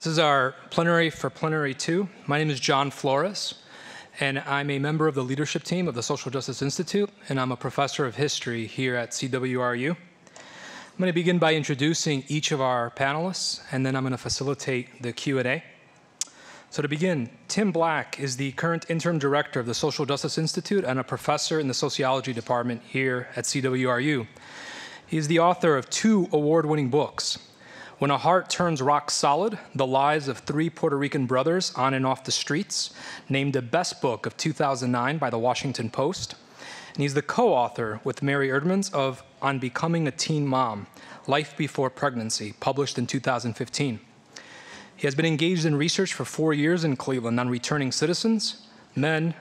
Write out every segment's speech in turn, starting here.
This is our plenary for Plenary 2. My name is John Flores, and I'm a member of the leadership team of the Social Justice Institute, and I'm a professor of history here at CWRU. I'm going to begin by introducing each of our panelists, and then I'm going to facilitate the Q&A. So to begin, Tim Black is the current interim director of the Social Justice Institute and a professor in the sociology department here at CWRU. He is the author of 2 award-winning books: When a Heart Turns Rock Solid, The Lives of 3 Puerto Rican Brothers on and Off the Streets, named the best book of 2009 by the Washington Post. And he's the co-author with Mary Erdmans of On Becoming a Teen Mom, Life Before Pregnancy, published in 2015. He has been engaged in research for 4 years in Cleveland on returning citizens, men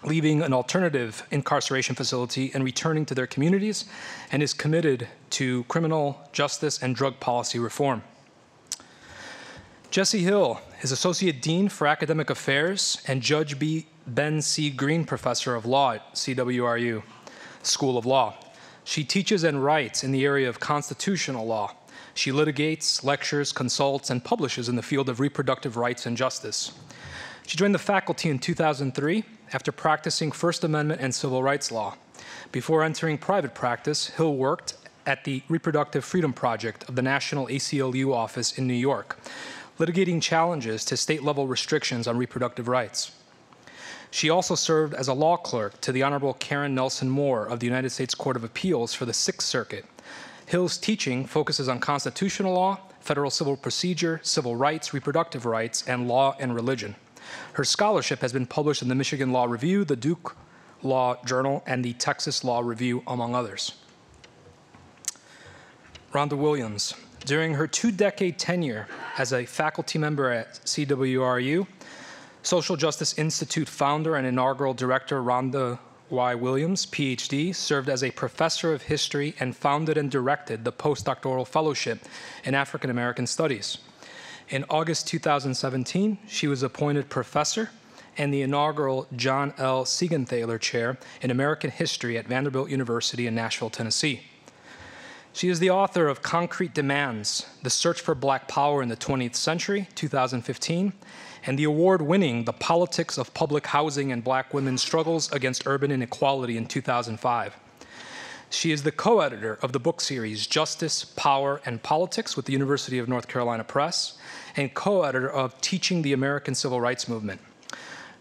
leaving an alternative incarceration facility and returning to their communities, and is committed to criminal justice and drug policy reform. Jesse Hill is Associate Dean for Academic Affairs and Judge Ben C. Green Professor of Law at CWRU School of Law. She teaches and writes in the area of constitutional law. She litigates, lectures, consults, and publishes in the field of reproductive rights and justice. She joined the faculty in 2003 after practicing First Amendment and civil rights law. Before entering private practice, Hill worked at the Reproductive Freedom Project of the National ACLU office in New York, litigating challenges to state-level restrictions on reproductive rights. She also served as a law clerk to the Honorable Karen Nelson Moore of the United States Court of Appeals for the Sixth Circuit. Hill's teaching focuses on constitutional law, federal civil procedure, civil rights, reproductive rights, and law and religion. Her scholarship has been published in the Michigan Law Review, the Duke Law Journal, and the Texas Law Review, among others. Rhonda Williams. During her 2-decade tenure as a faculty member at CWRU, Social Justice Institute founder and inaugural director Rhonda Y. Williams, PhD, served as a professor of history and founded and directed the postdoctoral fellowship in African American Studies. In August 2017, she was appointed professor and the inaugural John L. Siegenthaler Chair in American History at Vanderbilt University in Nashville, Tennessee. She is the author of Concrete Demands, The Search for Black Power in the 20th Century, 2015, and the award-winning The Politics of Public Housing and Black Women's Struggles Against Urban Inequality in 2005. She is the co-editor of the book series Justice, Power, and Politics with the University of North Carolina Press, and co-editor of Teaching the American Civil Rights Movement.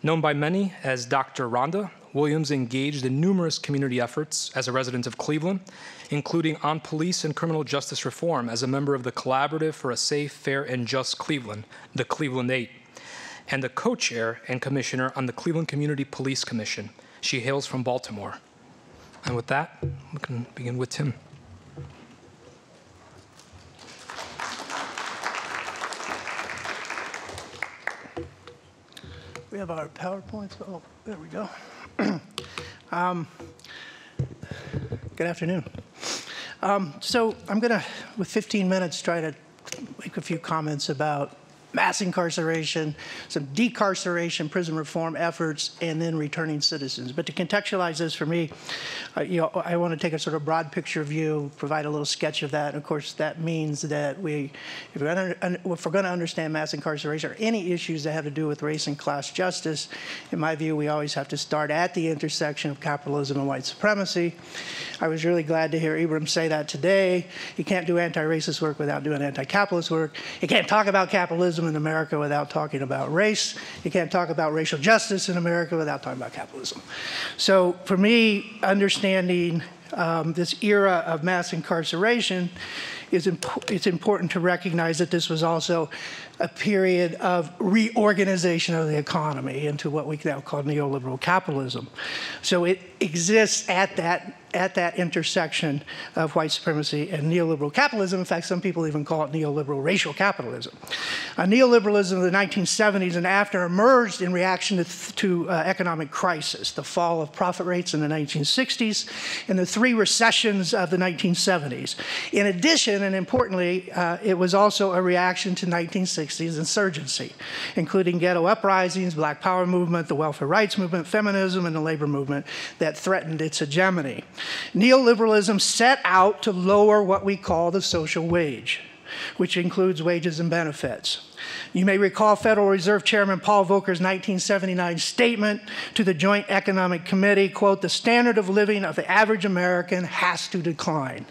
Known by many as Dr. Rhonda, Williams engaged in numerous community efforts as a resident of Cleveland, including on police and criminal justice reform as a member of the Collaborative for a Safe, Fair, and Just Cleveland, the Cleveland 8, and the co-chair and commissioner on the Cleveland Community Police Commission. She hails from Baltimore. And with that, we can begin with Tim. We have our PowerPoints. Oh, there we go. Good afternoon. So I'm going to, with 15 minutes, try to make a few comments about mass incarceration, some decarceration, prison reform efforts, and then returning citizens. But to contextualize this for me, I want to take a sort of broad picture view, provide a little sketch of that. And of course, that means that if we're going to understand mass incarceration or any issues that have to do with race and class justice, in my view, we always have to start at the intersection of capitalism and white supremacy. I was really glad to hear Ibram say that today. You can't do anti-racist work without doing anti-capitalist work. You can't talk about capitalism in America without talking about race. You can't talk about racial justice in America without talking about capitalism. So for me, understanding this era of mass incarceration, it's important to recognize that this was also a period of reorganization of the economy into what we now call neoliberal capitalism. So it exists at that intersection of white supremacy and neoliberal capitalism. In fact, some people even call it neoliberal racial capitalism. Neoliberalism in the 1970s and after emerged in reaction to economic crisis, the fall of profit rates in the 1960s, and the 3 recessions of the 1970s. In addition, and importantly, it was also a reaction to 1960s insurgency, including ghetto uprisings, Black Power movement, the welfare rights movement, feminism, and the labor movement that threatened its hegemony. Neoliberalism set out to lower what we call the social wage. which includes wages and benefits. You may recall Federal Reserve Chairman Paul Volcker's 1979 statement to the Joint Economic Committee, quote, "The standard of living of the average American has to decline."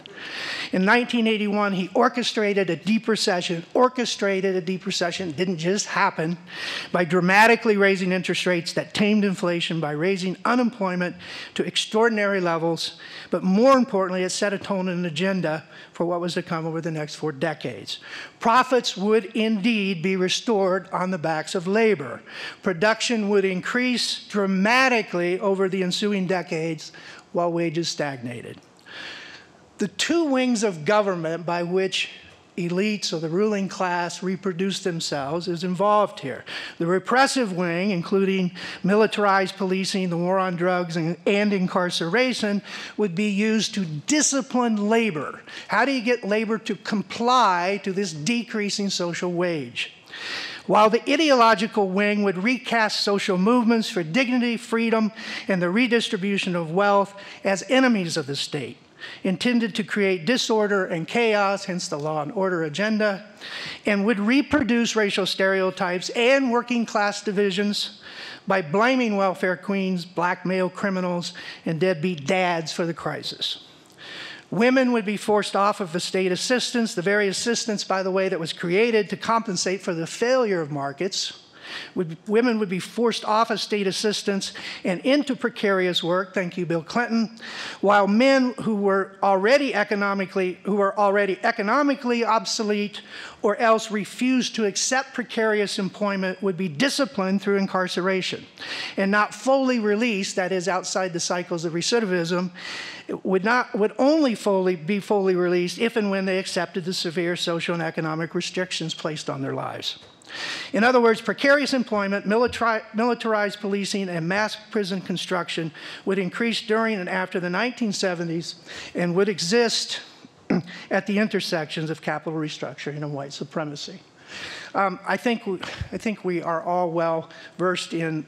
In 1981, he orchestrated a deep recession. It didn't just happen, by dramatically raising interest rates that tamed inflation by raising unemployment to extraordinary levels. But more importantly, it set a tone and an agenda for what was to come over the next 4 decades. Profits would indeed be restored on the backs of labor. Production would increase dramatically over the ensuing decades while wages stagnated. The 2 wings of government by which elites or the ruling class reproduce themselves is involved here. The repressive wing, including militarized policing, the war on drugs, and incarceration, would be used to discipline labor. How do you get labor to comply to this decreasing social wage? While the ideological wing would recast social movements for dignity, freedom, and the redistribution of wealth as enemies of the state, intended to create disorder and chaos, hence the law and order agenda, and would reproduce racial stereotypes and working class divisions by blaming welfare queens, black male criminals, and deadbeat dads for the crisis. Women would be forced off of the state assistance, the very assistance, by the way, that was created to compensate for the failure of markets. Women would be forced off of state assistance and into precarious work, thank you, Bill Clinton, while men who were already economically obsolete or else refused to accept precarious employment would be disciplined through incarceration and not fully released, that is, outside the cycles of recidivism, would only be fully released if and when they accepted the severe social and economic restrictions placed on their lives. In other words, precarious employment, militarized policing, and mass prison construction would increase during and after the 1970s and would exist at the intersections of capital restructuring and white supremacy. I think we are all well versed in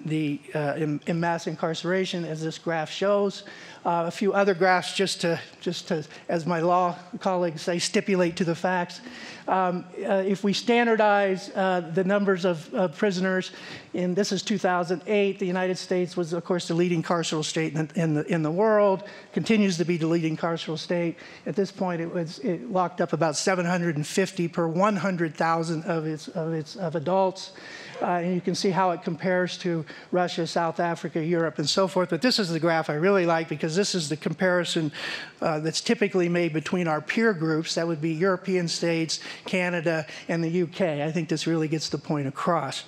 mass incarceration, as this graph shows. A few other graphs just to, as my law colleagues say, stipulate to the facts. If we standardize the numbers of prisoners, and this is 2008, the United States was, of course, the leading carceral state in the world, continues to be the leading carceral state. At this point, it locked up about 750 per 100,000 of adults. And you can see how it compares to Russia, South Africa, Europe, and so forth. But this is the graph I really like, because this is the comparison that's typically made between our peer groups. That would be European states, Canada, and the UK. I think this really gets the point across.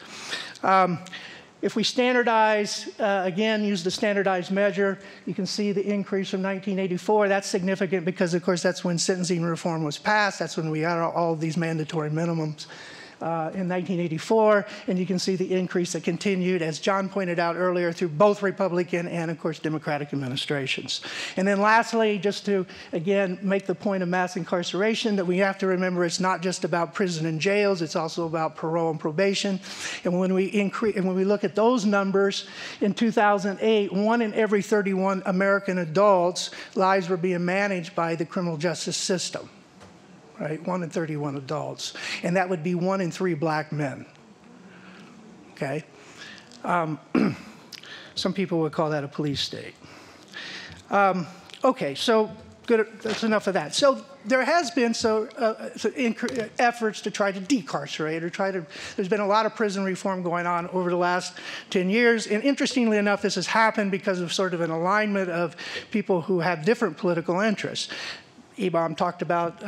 If we standardize, again, use the standardized measure, you can see the increase from 1984. That's significant because, of course, that's when sentencing reform was passed. That's when we got all of these mandatory minimums. In 1984, and you can see the increase that continued, as John pointed out earlier, through both Republican and, of course, Democratic administrations. And then lastly, just to, again, make the point of mass incarceration, that we have to remember it's not just about prison and jails, it's also about parole and probation. And when we look at those numbers, in 2008, 1 in every 31 American adults' lives were being managed by the criminal justice system. Right, 1 in 31 adults, and that would be 1 in 3 black men. Okay, some people would call that a police state. Okay, so good. That's enough of that. So there has been efforts to try to decarcerate or there's been a lot of prison reform going on over the last 10 years. And interestingly enough, this has happened because of sort of an alignment of people who have different political interests. Ebam talked about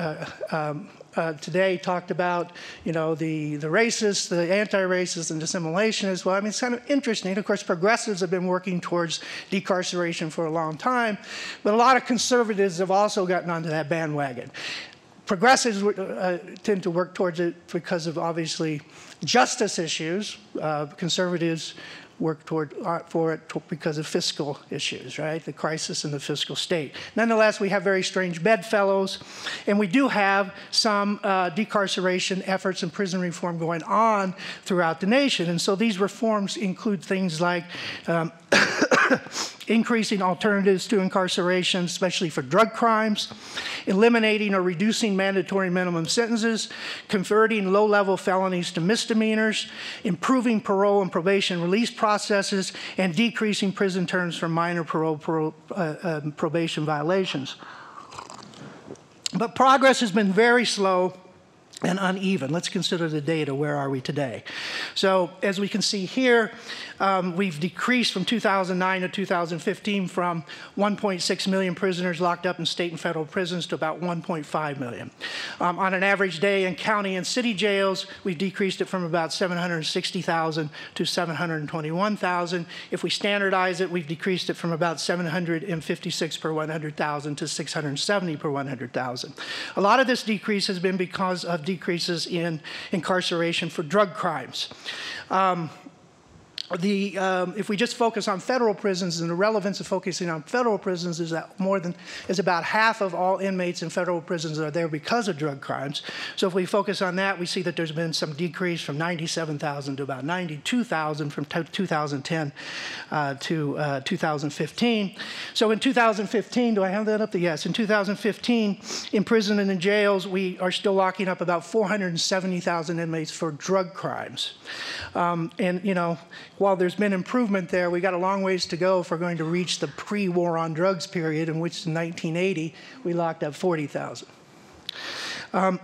today, talked about, you know, the racists, the anti-racists, and dissimilationists. Well, I mean, it's kind of interesting. Of course, progressives have been working towards decarceration for a long time, but a lot of conservatives have also gotten onto that bandwagon. Progressives tend to work towards it because of, obviously, justice issues. Conservatives work for it because of fiscal issues, right? The crisis in the fiscal state. Nonetheless, we have very strange bedfellows, and we do have some decarceration efforts and prison reform going on throughout the nation. And so these reforms include things like increasing alternatives to incarceration, especially for drug crimes, eliminating or reducing mandatory minimum sentences, converting low-level felonies to misdemeanors, improving parole and probation release processes, and decreasing prison terms for minor probation violations. But progress has been very slow and uneven. Let's consider the data. Where are we today? So as we can see here, we've decreased from 2009 to 2015 from 1.6 million prisoners locked up in state and federal prisons to about 1.5 million. On an average day in county and city jails, we've decreased it from about 760,000 to 721,000. If we standardize it, we've decreased it from about 756 per 100,000 to 670 per 100,000. A lot of this decrease has been because of decreases in incarceration for drug crimes. If we just focus on federal prisons, and the relevance of focusing on federal prisons is that about half of all inmates in federal prisons are there because of drug crimes. So if we focus on that, we see that there's been some decrease from 97,000 to about 92,000 from 2010 to 2015. So in 2015, do I have that up there? Yes. In 2015, in prison and in jails, we are still locking up about 470,000 inmates for drug crimes. And, you know, while there's been improvement there, we got a long ways to go if we're going to reach the pre-war on drugs period, in which in 1980 we locked up 40,000. Of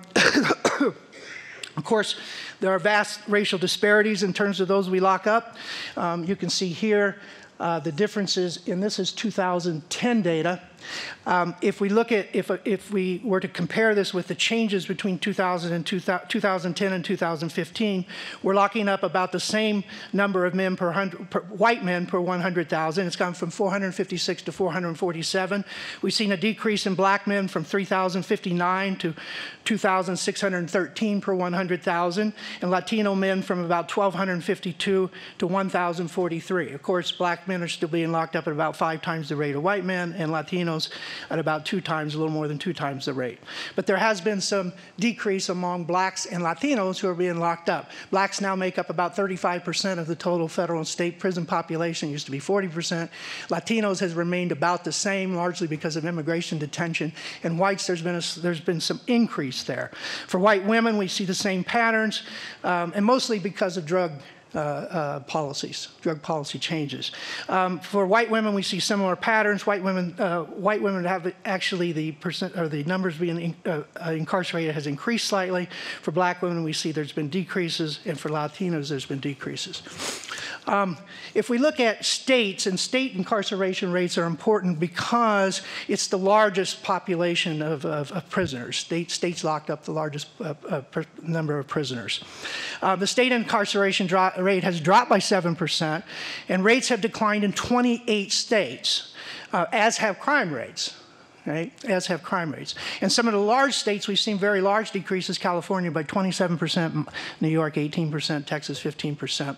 course, there are vast racial disparities in terms of those we lock up. You can see here the differences, and this is 2010 data. If we look at, if we were to compare this with the changes between 2010 and 2015, we're locking up about the same number of men white men per 100,000. It's gone from 456 to 447. We've seen a decrease in black men from 3,059 to 2,613 per 100,000, and Latino men from about 1,252 to 1,043. Of course, black men are still being locked up at about 5 times the rate of white men, and Latinos at about 2 times, a little more than 2 times the rate. But there has been some decrease among blacks and Latinos who are being locked up. Blacks now make up about 35% of the total federal and state prison population. It used to be 40%. Latinos has remained about the same, largely because of immigration detention. And whites, there's been some increase there. For white women, we see the same patterns, and mostly because of drug policy changes. For white women, we see similar patterns. White women have actually the numbers being incarcerated has increased slightly. For black women, we see there's been decreases, and for Latinos, there's been decreases. If we look at states, and state incarceration rates are important because it's the largest population of prisoners. States locked up the largest number of prisoners. The state incarceration rate has dropped by 7%, and rates have declined in 28 states, as have crime rates. Right, as have crime rates. In some of the large states, we've seen very large decreases. California by 27%, New York 18%, Texas 15%.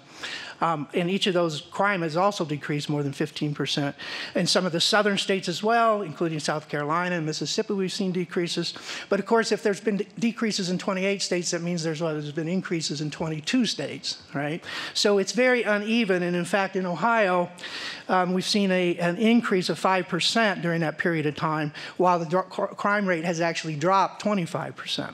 In each of those, crime has also decreased more than 15%. In some of the southern states as well, including South Carolina and Mississippi, we've seen decreases. But of course, if there's been decreases in 28 states, that means there's been increases in 22 states, right? So it's very uneven, and in fact, in Ohio, we've seen an increase of 5% during that period of time, while the crime rate has actually dropped 25%.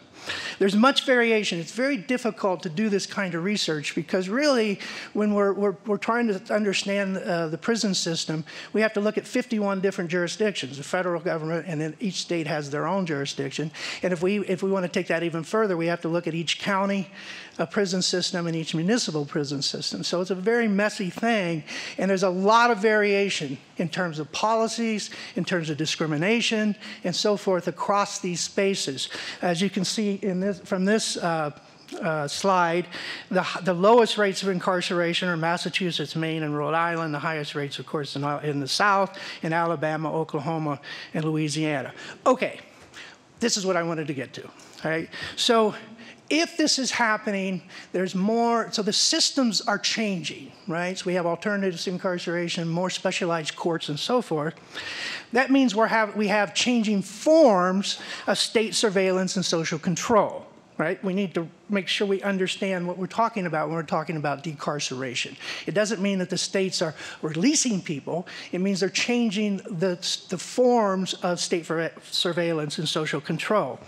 There's much variation. It's very difficult to do this kind of research because really, when we're trying to understand the prison system, we have to look at 51 different jurisdictions, the federal government, and then each state has their own jurisdiction. And if we want to take that even further, we have to look at each county prison system and each municipal prison system. So it's a very messy thing, and there's a lot of variation in terms of policies, in terms of discrimination, and so forth across these spaces. As you can see from this slide, the lowest rates of incarceration are Massachusetts, Maine, and Rhode Island. The highest rates, of course, in the South, in Alabama, Oklahoma, and Louisiana. Okay, this is what I wanted to get to. All right, so if this is happening, there's more, so the systems are changing, right? So we have alternatives to incarceration, more specialized courts, and so forth. That means we have changing forms of state surveillance and social control, right? We need to make sure we understand what we're talking about when we're talking about decarceration. It doesn't mean that the states are releasing people. It means they're changing the forms of state surveillance and social control.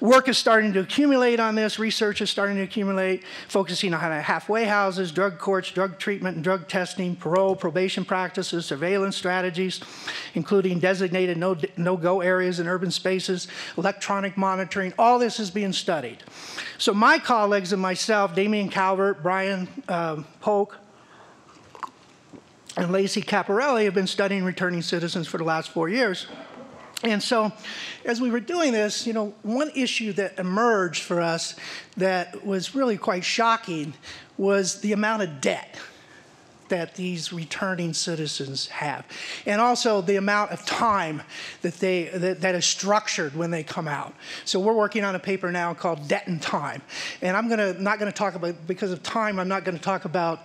Work is starting to accumulate on this. Research is starting to accumulate, focusing on halfway houses, drug courts, drug treatment and drug testing, parole, probation practices, surveillance strategies, including designated no-go areas in urban spaces, electronic monitoring. All this is being studied. So my colleagues and myself, Damian Calvert, Brian Polk, and Lacey Caparelli have been studying returning citizens for the last 4 years. And so as we were doing this, you know, one issue that emerged for us that was really quite shocking was the amount of debt that these returning citizens have, and also the amount of time that that is structured when they come out. So we're working on a paper now called Debt and Time, and I'm not going to talk about, because of time, I'm not going to talk about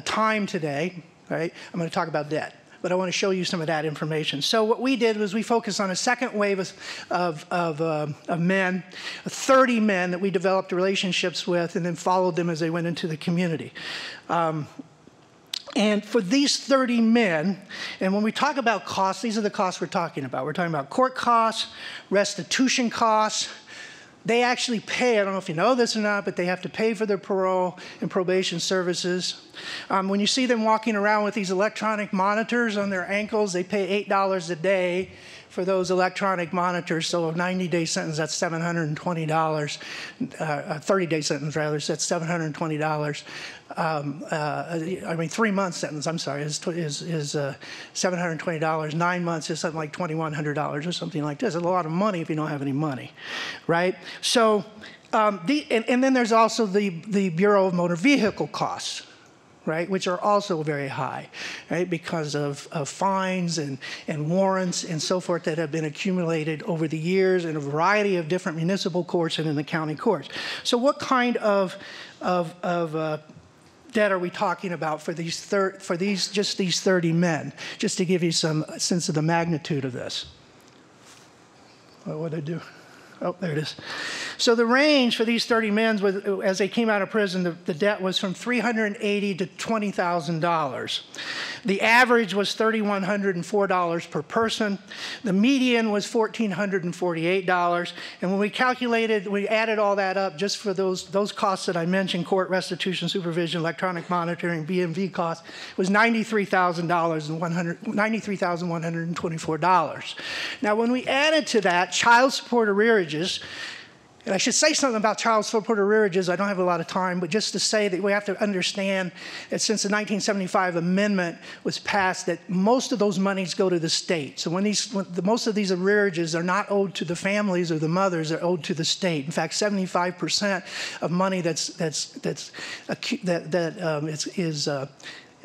time today, right? I'm going to talk about debt. But I want to show you some of that information. So what we did was we focused on a second wave of men, 30 men that we developed relationships with and then followed them as they went into the community. And for these 30 men, and when we talk about costs, these are the costs we're talking about. We're talking about court costs, restitution costs. They actually pay, I don't know if you know this or not, but they have to pay for their parole and probation services. When you see them walking around with these electronic monitors on their ankles, they pay $8 a day for those electronic monitors. So a 90-day sentence, that's $720. 30-day sentence, rather, so that's $720. I mean, 3-month sentence, I'm sorry, is $720. 9 months is something like $2,100 or something like this. It's a lot of money if you don't have any money, right? So, and then there's also the Bureau of Motor Vehicle costs, right, which are also very high, right, because of fines and warrants and so forth that have been accumulated over the years in a variety of different municipal courts and in the county courts. So what kind of debt are we talking about for these 30 men, just to give you some sense of the magnitude of this? What did I do? Oh, there it is. So the range for these 30 men, was, as they came out of prison, the debt was from $380 to $20,000. The average was $3,104 per person. The median was $1,448. And when we calculated, we added all that up just for those costs that I mentioned, court restitution, supervision, electronic monitoring, BMV costs, was $93,124. Now, when we added to that child support arrearages, and I should say something about child support arrearages. I don't have a lot of time, but just to say that we have to understand that since the 1975 amendment was passed, that most of those monies go to the state. So most of these arrearages are not owed to the families or the mothers; they're owed to the state. In fact, 75% of money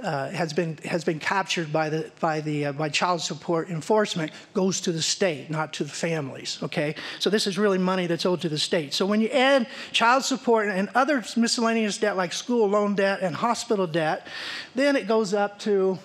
has been captured by child support enforcement goes to the state, not to the families. Okay, so this is really money that's owed to the state. So when you add child support and other miscellaneous debt like school loan debt and hospital debt, then it goes up to.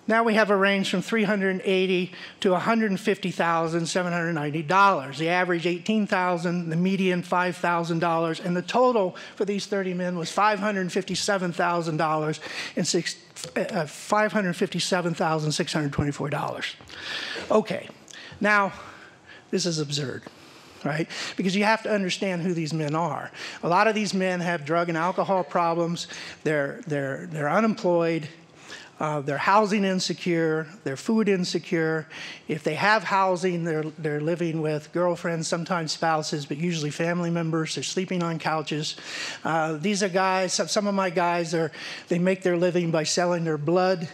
Now we have a range from $380 to $150,790. The average $18,000, the median $5,000, and the total for these 30 men was $557,000 and $557,624. Okay, now this is absurd, right? Because you have to understand who these men are. A lot of these men have drug and alcohol problems. They're unemployed. They're housing insecure, they're food insecure. If they have housing, they're living with girlfriends, sometimes spouses, but usually family members. They're sleeping on couches. These are guys, some of my guys, they make their living by selling their blood,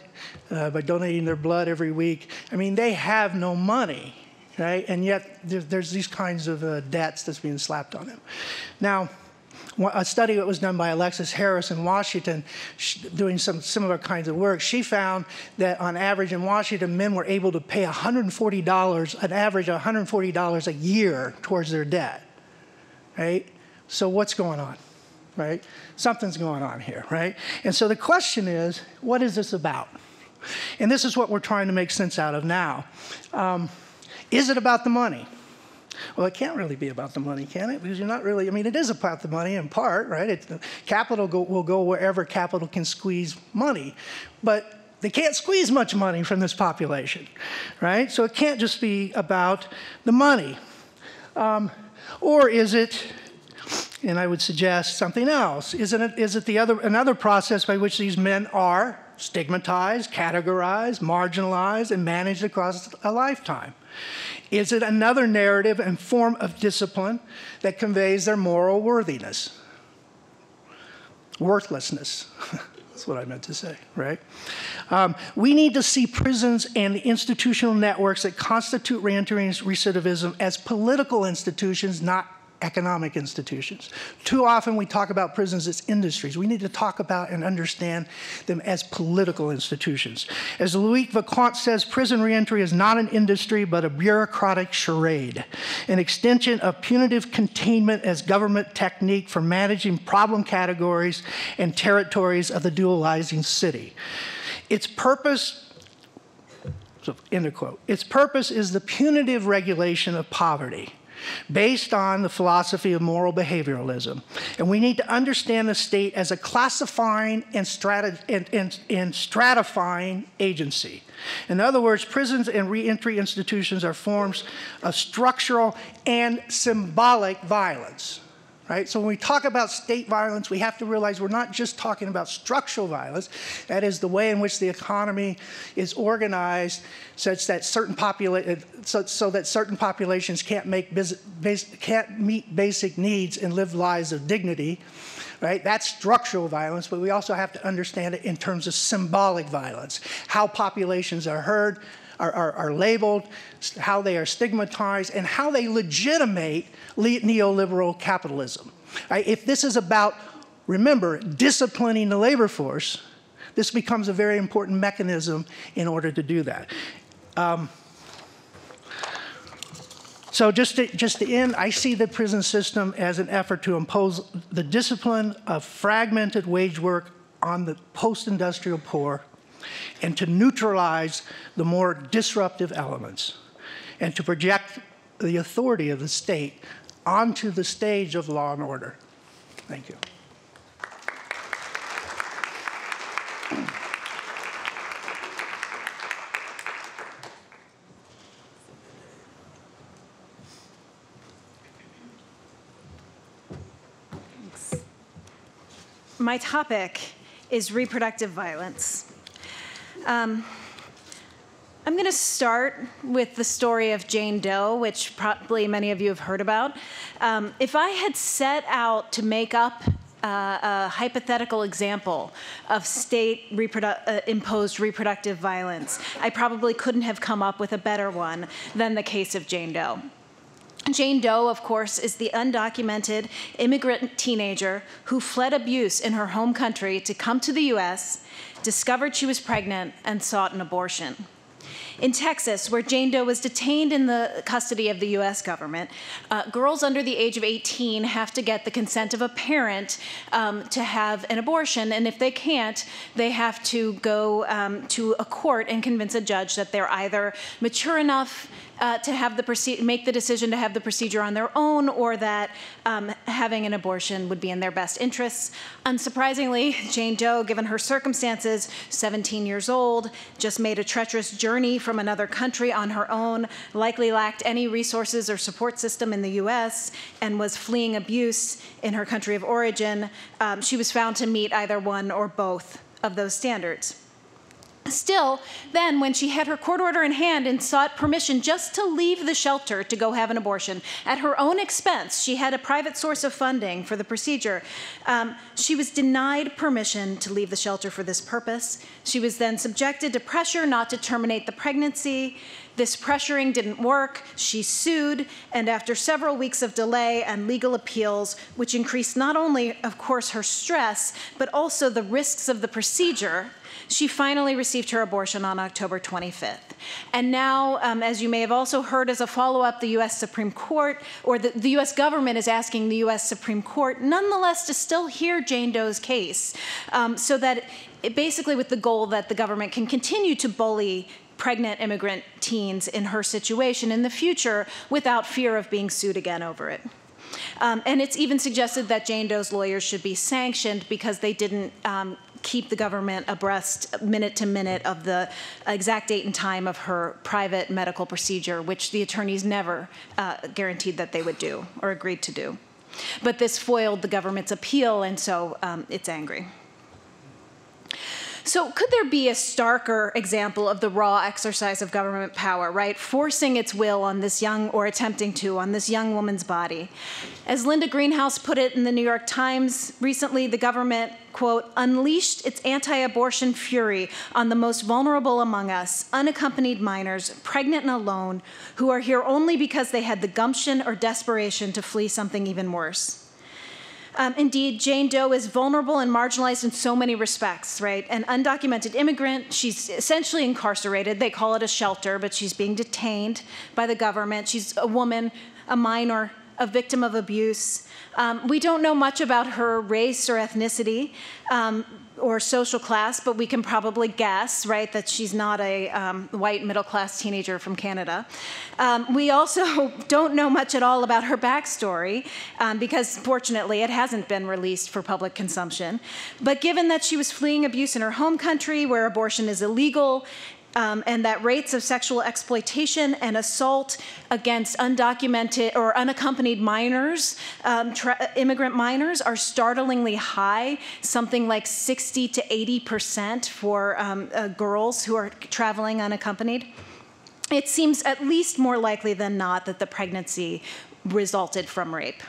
by donating their blood every week. I mean, they have no money, right? And yet there's these kinds of debts that's being slapped on them. Now, a study that was done by Alexis Harris in Washington, doing some similar kinds of work, she found that on average in Washington, men were able to pay $140, an average of $140 a year towards their debt, right? So what's going on, right? Something's going on here, right? And so the question is, what is this about? And this is what we're trying to make sense out of now. Is it about the money? Well, it can't really be about the money, can it? Because you're not really, I mean, it is about the money in part, right? Capital will go wherever capital can squeeze money. But they can't squeeze much money from this population, right? So it can't just be about the money. Or is it, and I would suggest something else, is it another process by which these men are stigmatized, categorized, marginalized, and managed across a lifetime? Is it another narrative and form of discipline that conveys their moral worthiness? Worthlessness. That's what I meant to say, right? We need to see prisons and the institutional networks that constitute reentry and recidivism as political institutions, not economic institutions. Too often we talk about prisons as industries. We need to talk about and understand them as political institutions. As Louis Vaquant says, prison reentry is not an industry, but a bureaucratic charade, an extension of punitive containment as government technique for managing problem categories and territories of the dualizing city. Its purpose, so end of quote, its purpose is the punitive regulation of poverty, based on the philosophy of moral behavioralism. And we need to understand the state as a classifying and stratifying agency. In other words, prisons and reentry institutions are forms of structural and symbolic violence. Right? So when we talk about state violence, we have to realize we're not just talking about structural violence. That is the way in which the economy is organized such that certain so that certain populations can't meet basic needs and live lives of dignity. Right? That's structural violence, but we also have to understand it in terms of symbolic violence, how populations are heard, are labeled, how they are stigmatized, and how they legitimate neoliberal capitalism. Right? If this is about, remember, disciplining the labor force, this becomes a very important mechanism in order to do that. So just to end, I see the prison system as an effort to impose the discipline of fragmented wage work on the post-industrial poor, and to neutralize the more disruptive elements, and to project the authority of the state onto the stage of law and order. Thank you. Thanks. My topic is reproductive violence. I'm going to start with the story of Jane Doe, which probably many of you have heard about. If I had set out to make up a hypothetical example of state-imposed reproductive violence, I probably couldn't have come up with a better one than the case of Jane Doe. Jane Doe, of course, is the undocumented immigrant teenager who fled abuse in her home country to come to the U.S., discovered she was pregnant, and sought an abortion. In Texas, where Jane Doe was detained in the custody of the U.S. government, girls under the age of 18 have to get the consent of a parent to have an abortion, and if they can't, they have to go to a court and convince a judge that they're either mature enough to make the decision to have the procedure on their own, or that having an abortion would be in their best interests. Unsurprisingly, Jane Doe, given her circumstances, 17 years old, just made a treacherous journey from another country on her own, likely lacked any resources or support system in the U.S., and was fleeing abuse in her country of origin. She was found to meet either one or both of those standards. Still, then, when she had her court order in hand and sought permission just to leave the shelter to go have an abortion at her own expense, she had a private source of funding for the procedure, she was denied permission to leave the shelter for this purpose. She was then subjected to pressure not to terminate the pregnancy. This pressuring didn't work. She sued, and after several weeks of delay and legal appeals, which increased not only, of course, her stress, but also the risks of the procedure, she finally received her abortion on October 25th. And now, as you may have also heard as a follow-up, the U.S. Supreme Court, or the U.S. government is asking the U.S. Supreme Court, nonetheless, to still hear Jane Doe's case, so that basically with the goal that the government can continue to bully pregnant immigrant teens in her situation in the future without fear of being sued again over it. And it's even suggested that Jane Doe's lawyers should be sanctioned because they didn't keep the government abreast minute to minute of the exact date and time of her private medical procedure, which the attorneys never guaranteed that they would do or agreed to do. But this foiled the government's appeal, and so it's angry. So could there be a starker example of the raw exercise of government power, right? Forcing its will on this young, or attempting to, on this young woman's body. As Linda Greenhouse put it in the New York Times recently, the government, quote, unleashed its anti-abortion fury on the most vulnerable among us, unaccompanied minors, pregnant and alone, who are here only because they had the gumption or desperation to flee something even worse. Indeed, Jane Doe is vulnerable and marginalized in so many respects, right? An undocumented immigrant, she's essentially incarcerated. They call it a shelter, but she's being detained by the government. She's a woman, a minor, a victim of abuse. We don't know much about her race or ethnicity or social class, but we can probably guess, right, that she's not a white middle-class teenager from Canada. We also don't know much at all about her backstory because, fortunately, it hasn't been released for public consumption. But given that she was fleeing abuse in her home country where abortion is illegal, and that rates of sexual exploitation and assault against undocumented or unaccompanied minors, immigrant minors, are startlingly high, something like 60 to 80% for girls who are traveling unaccompanied. It seems at least more likely than not that the pregnancy resulted from rape.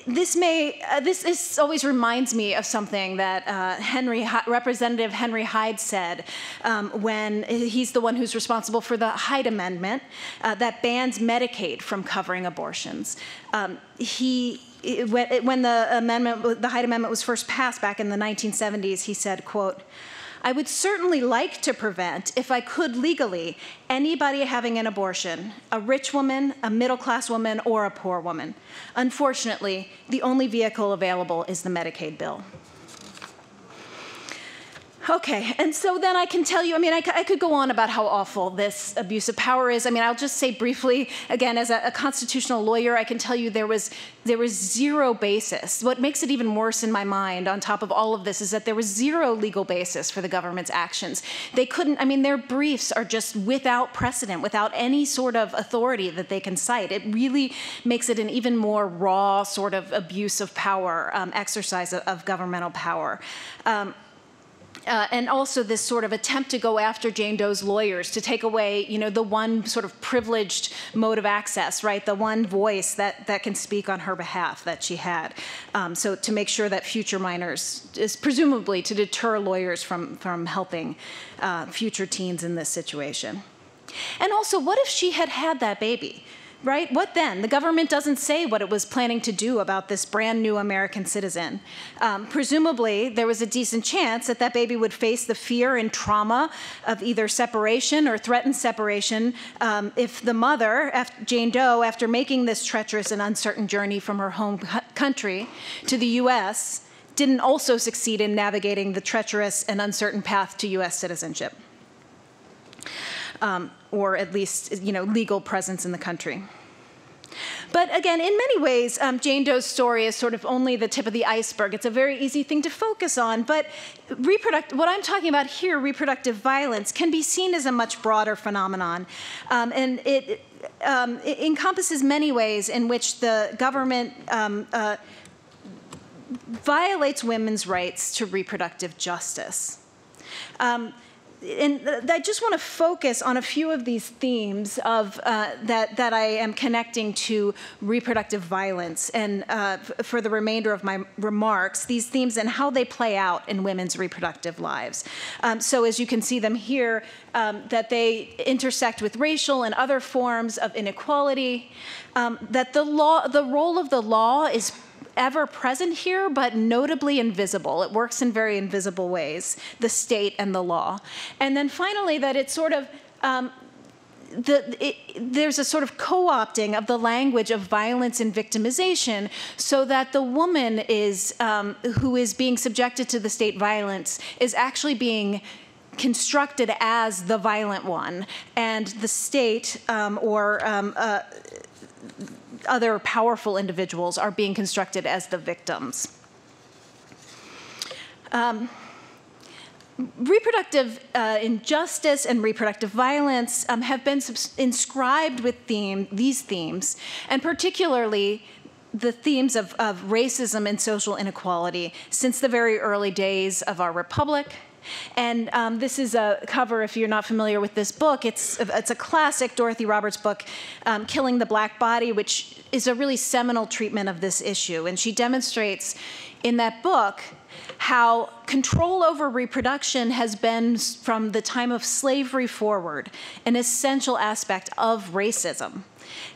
This always reminds me of something that Representative Henry Hyde said when he's the one who's responsible for the Hyde Amendment that bans Medicaid from covering abortions. When the Hyde Amendment was first passed back in the 1970s, he said, quote, I would certainly like to prevent, if I could legally, anybody having an abortion, a rich woman, a middle-class woman, or a poor woman. Unfortunately, the only vehicle available is the Medicaid bill. Okay, and so then I can tell you, I could go on about how awful this abuse of power is. I'll just say briefly, again, as a constitutional lawyer, I can tell you there was zero basis. What makes it even worse in my mind, on top of all of this, is that there was zero legal basis for the government's actions. They couldn't, their briefs are just without precedent, without any sort of authority that they can cite. It really makes it an even more raw sort of abuse of power, exercise of governmental power. And also this sort of attempt to go after Jane Doe's lawyers, to take away, the one sort of privileged mode of access, right? The one voice that can speak on her behalf that she had. So to make sure that future minors, is presumably to deter lawyers from helping future teens in this situation. And also, what if she had had that baby? Right? What then? The government doesn't say what it was planning to do about this brand new American citizen. Presumably, there was a decent chance that that baby would face the fear and trauma of either separation or threatened separation if the mother, Jane Doe, after making this treacherous and uncertain journey from her home country to the U.S., didn't also succeed in navigating the treacherous and uncertain path to U.S. citizenship. Or at least, legal presence in the country. But again, in many ways, Jane Doe's story is sort of only the tip of the iceberg. It's a very easy thing to focus on, but what I'm talking about here, reproductive violence, can be seen as a much broader phenomenon. And it encompasses many ways in which the government violates women's rights to reproductive justice. And I just want to focus on a few of these themes of, that I am connecting to reproductive violence, and for the remainder of my remarks, these themes and how they play out in women's reproductive lives. So as you can see them here, that they intersect with racial and other forms of inequality, that the role of the law is ever present here, but notably invisible. It works in very invisible ways, the state and the law. And then finally, that it's sort of, there's a sort of co-opting of the language of violence and victimization so that the woman who is being subjected to the state violence is actually being constructed as the violent one, and the state or other powerful individuals are being constructed as the victims. Reproductive injustice and reproductive violence have been inscribed with these themes, and particularly the themes of racism and social inequality since the very early days of our republic. And this is a cover, if you're not familiar with this book. It's a classic Dorothy Roberts book, Killing the Black Body, which is a really seminal treatment of this issue. And she demonstrates in that book how control over reproduction has been, from the time of slavery forward, an essential aspect of racism.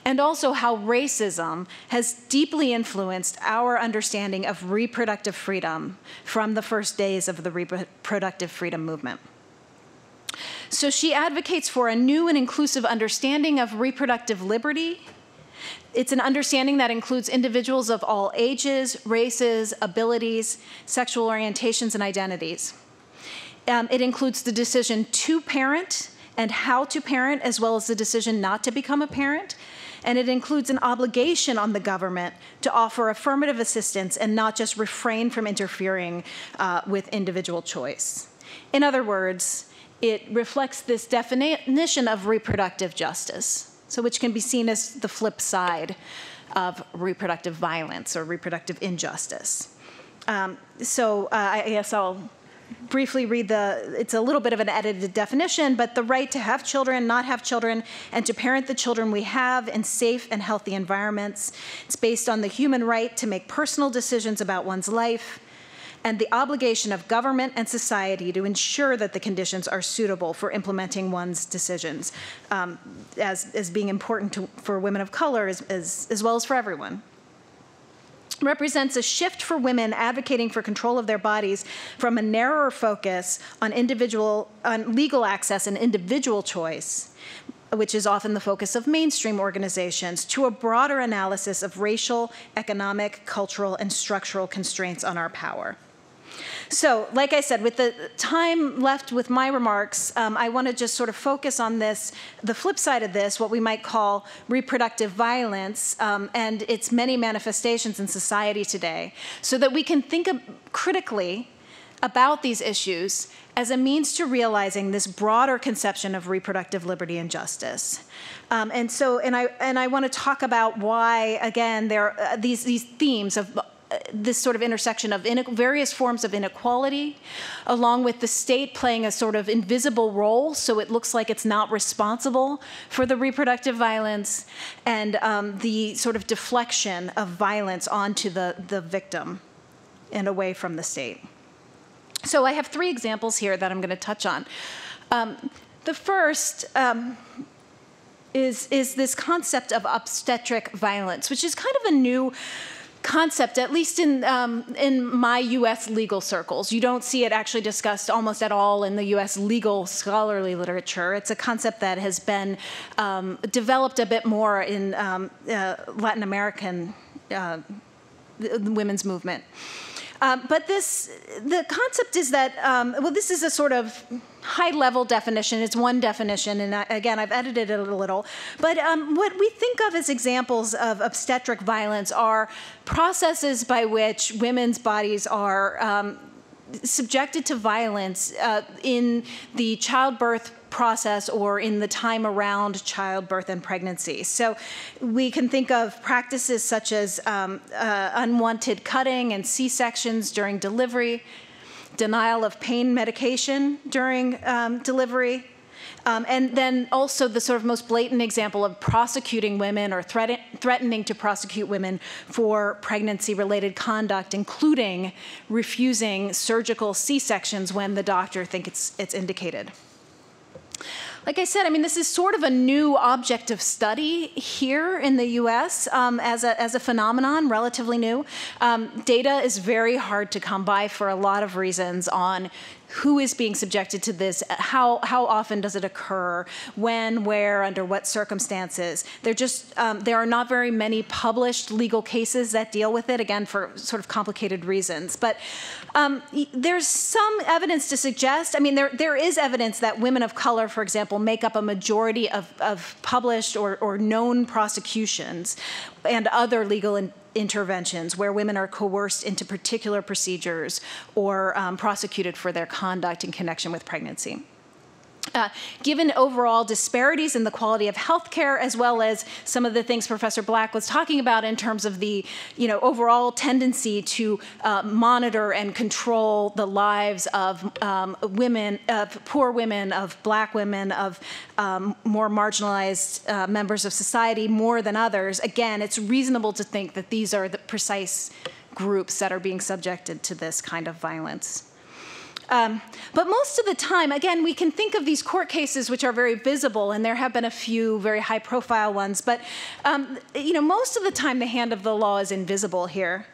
And also how racism has deeply influenced our understanding of reproductive freedom from the first days of the reproductive freedom movement. So she advocates for a new and inclusive understanding of reproductive liberty. It's an understanding that includes individuals of all ages, races, abilities, sexual orientations, and identities. It includes the decision to parent and how to parent, as well as the decision not to become a parent. And it includes an obligation on the government to offer affirmative assistance and not just refrain from interfering with individual choice. In other words, it reflects this definition of reproductive justice, so which can be seen as the flip side of reproductive violence or reproductive injustice. I guess I'll briefly read it's a little bit of an edited definition, but the right to have children, not have children, and to parent the children we have in safe and healthy environments. It's based on the human right to make personal decisions about one's life, and the obligation of government and society to ensure that the conditions are suitable for implementing one's decisions, as being important for women of color as well as for everyone. Represents a shift for women advocating for control of their bodies from a narrower focus on legal access and individual choice, which is often the focus of mainstream organizations, to a broader analysis of racial, economic, cultural, and structural constraints on our power. So, like I said, with the time left with my remarks, I want to just sort of focus on this, the flip side of this, what we might call reproductive violence, and its many manifestations in society today, so that we can think critically about these issues as a means to realizing this broader conception of reproductive liberty and justice. And I want to talk about why, again, there are these themes of this sort of intersection of various forms of inequality, along with the state playing a sort of invisible role, so it looks like it's not responsible for the reproductive violence, and the sort of deflection of violence onto the victim and away from the state. So I have 3 examples here that I'm going to touch on. The first is this concept of obstetric violence, which is kind of a new concept, at least in my U.S. legal circles. You don't see it actually discussed almost at all in the U.S. legal scholarly literature. It's a concept that has been developed a bit more in Latin American women's movement. But the concept is that, well, this is a sort of high-level definition. It's one definition, and again, I've edited it a little. But what we think of as examples of obstetric violence are processes by which women's bodies are subjected to violence in the childbirth process or in the time around childbirth and pregnancy. So we can think of practices such as unwanted cutting and C-sections during delivery, denial of pain medication during delivery, and then also the sort of most blatant example of prosecuting women or threatening to prosecute women for pregnancy-related conduct, including refusing surgical C-sections when the doctor thinks it's indicated. Like I said, I mean, this is sort of a new object of study here in the U.S. As a phenomenon, relatively new. Data is very hard to come by for a lot of reasons on who is being subjected to this, how often does it occur, when, where, under what circumstances. There are not very many published legal cases that deal with it, again, for sort of complicated reasons. But there's some evidence to suggest, I mean, there is evidence that women of color, for example, make up a majority of published or known prosecutions and other legal interventions where women are coerced into particular procedures or prosecuted for their conduct in connection with pregnancy. Given overall disparities in the quality of healthcare, as well as some of the things Professor Black was talking about in terms of the overall tendency to monitor and control the lives of women, of poor women, of black women, of more marginalized members of society more than others, again, it's reasonable to think that these are the precise groups that are being subjected to this kind of violence. But most of the time, again, we can think of these court cases which are very visible, and there have been a few very high-profile ones, but most of the time the hand of the law is invisible here.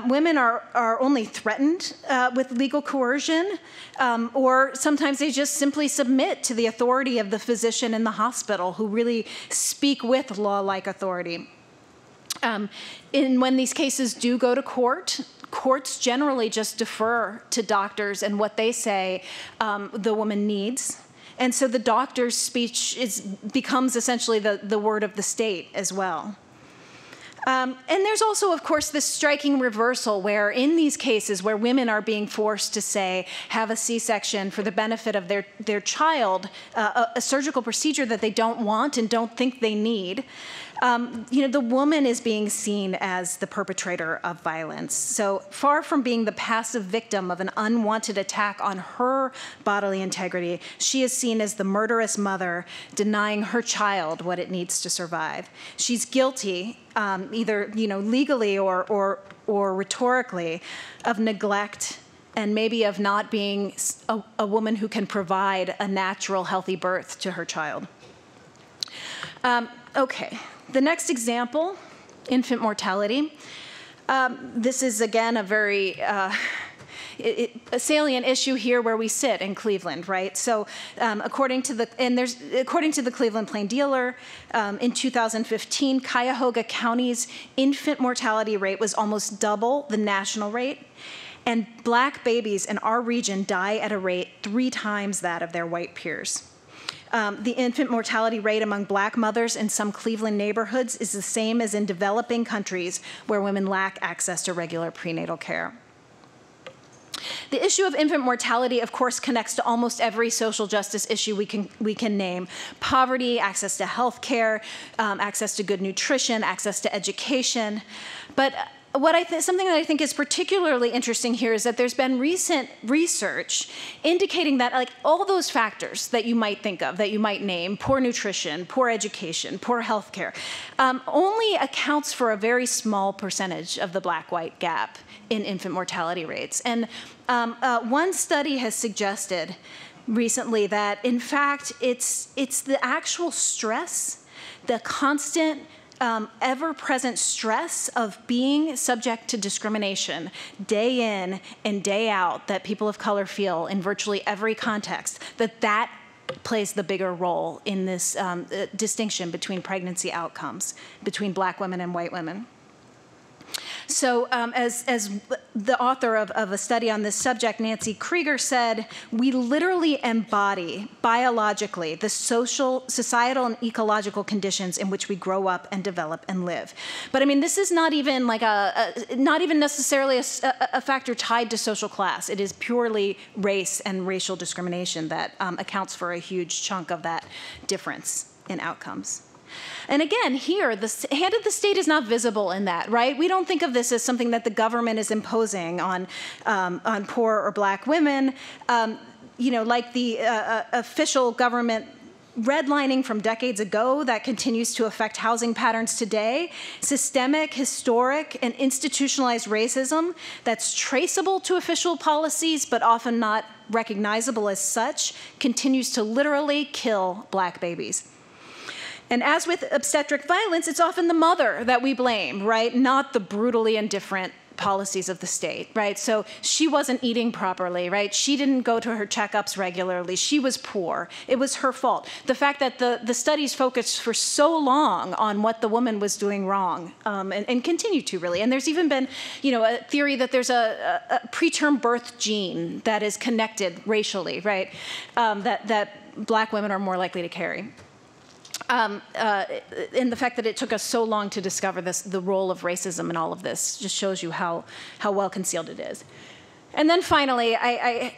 Women are only threatened with legal coercion, or sometimes they just simply submit to the authority of the physician in the hospital who really speak with law-like authority. When these cases do go to court, courts generally just defer to doctors and what they say the woman needs. And so the doctor's speech becomes essentially the word of the state as well. And there's also, of course, this striking reversal where in these cases where women are being forced to, say, have a C-section for the benefit of their child, a surgical procedure that they don't want and don't think they need, the woman is being seen as the perpetrator of violence. So far from being the passive victim of an unwanted attack on her bodily integrity, she is seen as the murderous mother denying her child what it needs to survive. She's guilty, either legally or rhetorically, of neglect and maybe of not being a woman who can provide a natural, healthy birth to her child. Okay. The next example, infant mortality. This is, again, a very a salient issue here where we sit in Cleveland, right? So according to the Cleveland Plain Dealer, in 2015, Cuyahoga County's infant mortality rate was almost double the national rate. And black babies in our region die at a rate 3 times that of their white peers. The infant mortality rate among black mothers in some Cleveland neighborhoods is the same as in developing countries where women lack access to regular prenatal care. The issue of infant mortality, of course, connects to almost every social justice issue we can name. Poverty, access to health care, access to good nutrition, access to education. But something that I think is particularly interesting here is that there's been recent research indicating that all those factors that you might think of, that you might name, poor nutrition, poor education, poor health care, only accounts for a very small percentage of the black-white gap in infant mortality rates. And one study has suggested recently that, in fact, it's the actual stress, the constant ever-present stress of being subject to discrimination day in and day out that people of color feel in virtually every context, that plays the bigger role in this distinction between pregnancy outcomes between black women and white women. So as the author of a study on this subject, Nancy Krieger, said, we literally embody biologically the societal, and ecological conditions in which we grow up and develop and live. But I mean, this is not even not even necessarily a factor tied to social class. It is purely race and racial discrimination that accounts for a huge chunk of that difference in outcomes. And again, here, the hand of the state is not visible in that, right? We don't think of this as something that the government is imposing on poor or black women, like the official government redlining from decades ago that continues to affect housing patterns today. Systemic, historic, and institutionalized racism that's traceable to official policies but often not recognizable as such continues to literally kill black babies. And as with obstetric violence, it's often the mother that we blame, right? Not the brutally indifferent policies of the state, right? So she wasn't eating properly, right? She didn't go to her checkups regularly. She was poor. It was her fault. The fact that the studies focused for so long on what the woman was doing wrong, and continue to really. And there's even been, a theory that there's a preterm birth gene that is connected racially, right? That black women are more likely to carry. And the fact that it took us so long to discover the role of racism in all of this just shows you how well concealed it is. And then finally, I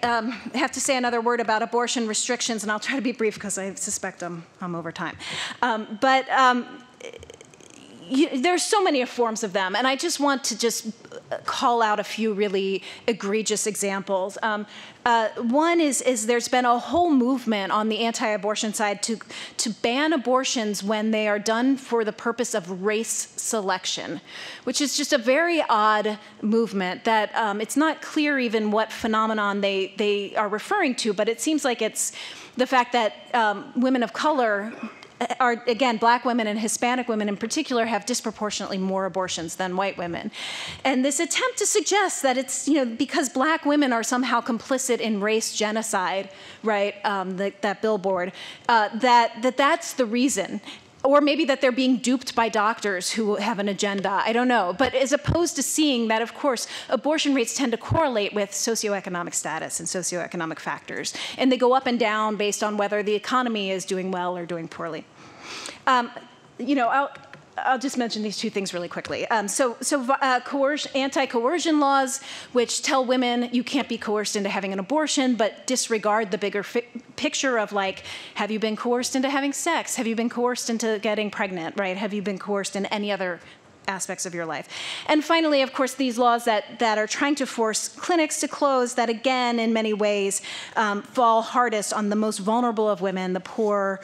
have to say another word about abortion restrictions, and I'll try to be brief because I suspect I'm over time. There's so many forms of them, and I just want to call out a few really egregious examples. One is there's been a whole movement on the anti-abortion side to ban abortions when they are done for the purpose of race selection, which is just a very odd movement that it's not clear even what phenomenon they are referring to, but it seems like it's the fact that women of color are, again, black women and Hispanic women in particular have disproportionately more abortions than white women. And this attempt to suggest that it's, because black women are somehow complicit in race genocide, right, that billboard, that's the reason. Or maybe that they're being duped by doctors who have an agenda. I don't know. But as opposed to seeing that, of course, abortion rates tend to correlate with socioeconomic status and socioeconomic factors. And they go up and down based on whether the economy is doing well or doing poorly. I'll just mention these two things really quickly. Anti-coercion laws, which tell women you can't be coerced into having an abortion, but disregard the bigger picture of, like, have you been coerced into having sex? Have you been coerced into getting pregnant, right? Have you been coerced in any other aspects of your life? And finally, of course, these laws that are trying to force clinics to close that, again, in many ways, fall hardest on the most vulnerable of women, the poor,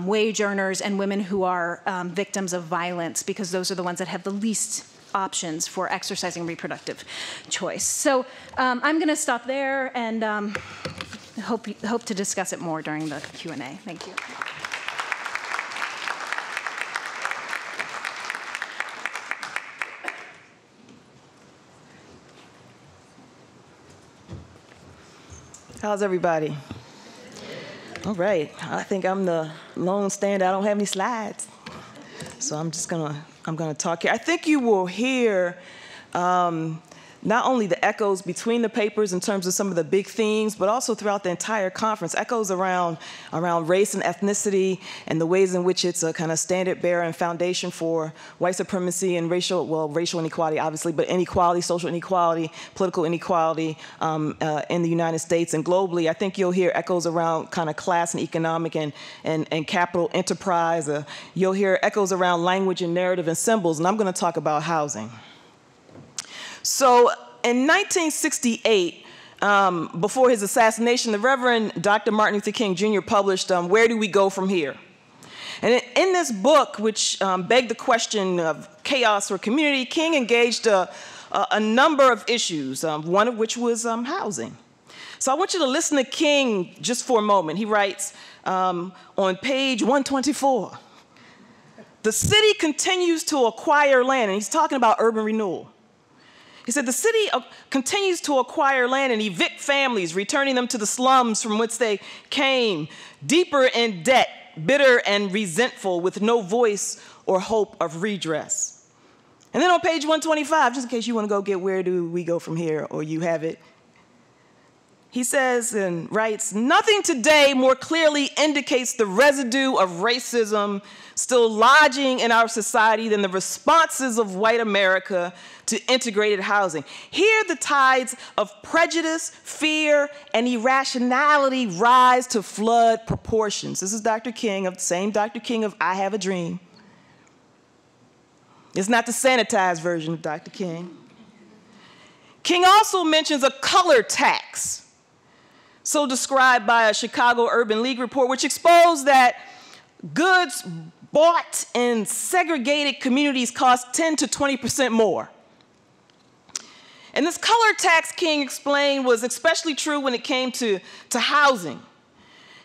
wage earners, and women who are victims of violence, because those are the ones that have the least options for exercising reproductive choice. So I'm going to stop there and hope to discuss it more during the Q&A. Thank you. How's everybody? All right. I think I'm the lone standout. I don't have any slides, so I'm gonna talk here. I think you will hear not only the echoes between the papers in terms of some of the big themes, but also throughout the entire conference, echoes around race and ethnicity and the ways in which it's a kind of standard bearer and foundation for white supremacy and racial inequality, obviously, but inequality, social inequality, political inequality in the United States and globally. I think you'll hear echoes around kind of class and economic and capital enterprise. You'll hear echoes around language and narrative and symbols, and I'm going to talk about housing. So in 1968, before his assassination, the Reverend Dr. Martin Luther King Jr. published Where Do We Go From Here? And in this book, which begged the question of chaos or community, King engaged a number of issues, one of which was housing. So I want you to listen to King just for a moment. He writes on page 124, the city continues to acquire land, and he's talking about urban renewal. He said, the city continues to acquire land and evict families, returning them to the slums from which they came, deeper in debt, bitter and resentful, with no voice or hope of redress. And then on page 125, just in case you want to go get Where Do We Go From Here, or you have it, he says and writes, nothing today more clearly indicates the residue of racism still lodging in our society than the responses of white America to integrated housing. Here the tides of prejudice, fear, and irrationality rise to flood proportions. This is Dr. King, of the same Dr. King of I Have a Dream. It's not the sanitized version of Dr. King. King also mentions a color tax, so described by a Chicago Urban League report, which exposed that goods bought in segregated communities cost 10 to 20% more. And this color tax, King explained, was especially true when it came to housing.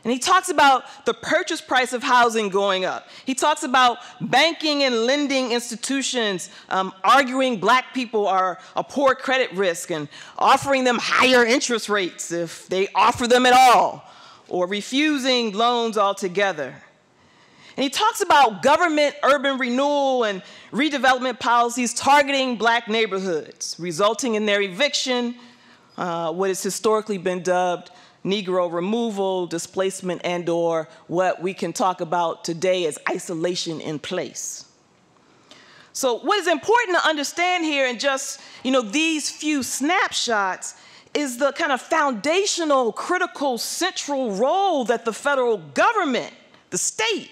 And he talks about the purchase price of housing going up. He talks about banking and lending institutions arguing black people are a poor credit risk and offering them higher interest rates if they offer them at all, or refusing loans altogether. And he talks about government urban renewal and redevelopment policies targeting black neighborhoods, resulting in their eviction, what has historically been dubbed Negro removal, displacement, and/or what we can talk about today as isolation in place. So what is important to understand here in just these few snapshots is the kind of foundational, critical, central role that the federal government, the state,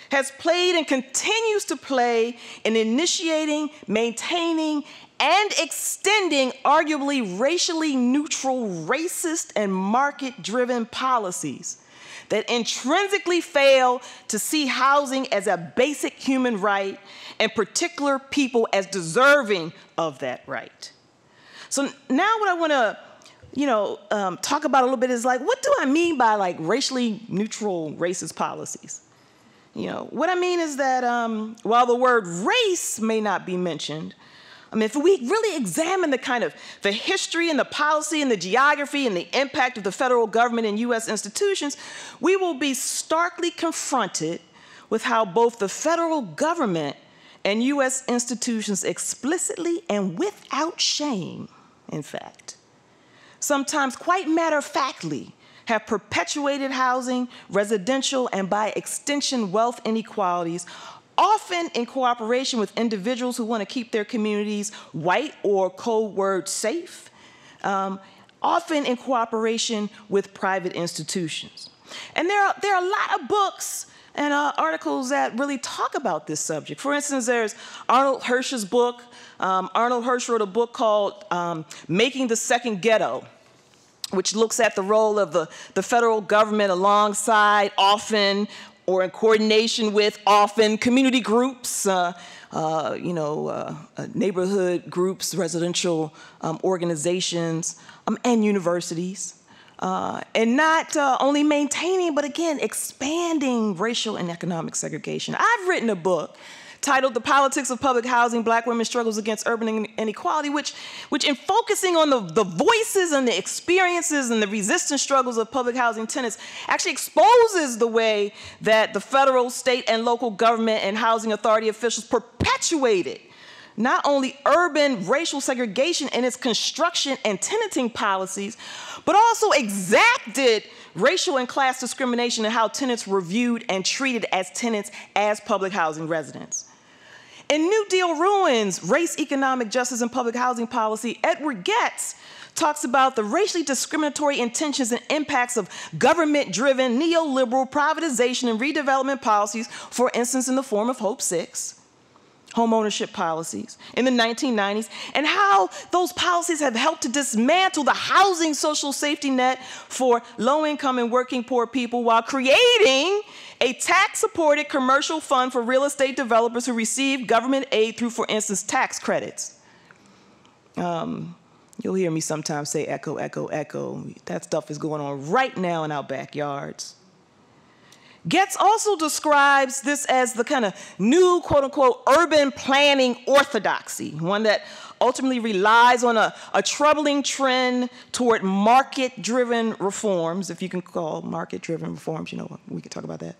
has played and continues to play in initiating, maintaining, and extending arguably racially neutral, racist, and market-driven policies that intrinsically fail to see housing as a basic human right and particular people as deserving of that right. So now what I want to talk about a little bit is what do I mean by racially neutral racist policies? What I mean is that while the word race may not be mentioned, if we really examine the history and the policy and the geography and the impact of the federal government and U.S. institutions, we will be starkly confronted with how both the federal government and U.S. institutions explicitly and without shame, in fact, sometimes quite matter-of-factly, have perpetuated housing, residential, and by extension, wealth inequalities, often in cooperation with individuals who want to keep their communities white or code word safe, often in cooperation with private institutions. And there are a lot of books and articles that really talk about this subject. For instance, there's Arnold Hirsch's book. Arnold Hirsch wrote a book called Making the Second Ghetto, which looks at the role of the federal government alongside, often, or in coordination with, often, community groups, neighborhood groups, residential organizations, and universities. And not only maintaining, but again, expanding racial and economic segregation. I've written a book titled The Politics of Public Housing, Black Women's Struggles Against Urban Inequality, which in focusing on the voices and the experiences and the resistance struggles of public housing tenants, actually exposes the way that the federal, state, and local government and housing authority officials perpetuated not only urban racial segregation in its construction and tenanting policies, but also exacted racial and class discrimination in how tenants were viewed and treated as tenants as public housing residents. In New Deal Ruins, Race, Economic Justice, and Public Housing Policy, Edward Getz talks about the racially discriminatory intentions and impacts of government-driven neoliberal privatization and redevelopment policies, for instance, in the form of Hope 6, home ownership policies in the 1990s, and how those policies have helped to dismantle the housing social safety net for low-income and working poor people while creating a tax-supported commercial fund for real estate developers who receive government aid through, for instance, tax credits. You'll hear me sometimes say echo, echo, echo. That stuff is going on right now in our backyards. Getz also describes this as the kind of new, quote unquote, urban planning orthodoxy, one that ultimately relies on a troubling trend toward market-driven reforms, if you can call market-driven reforms, we can talk about that.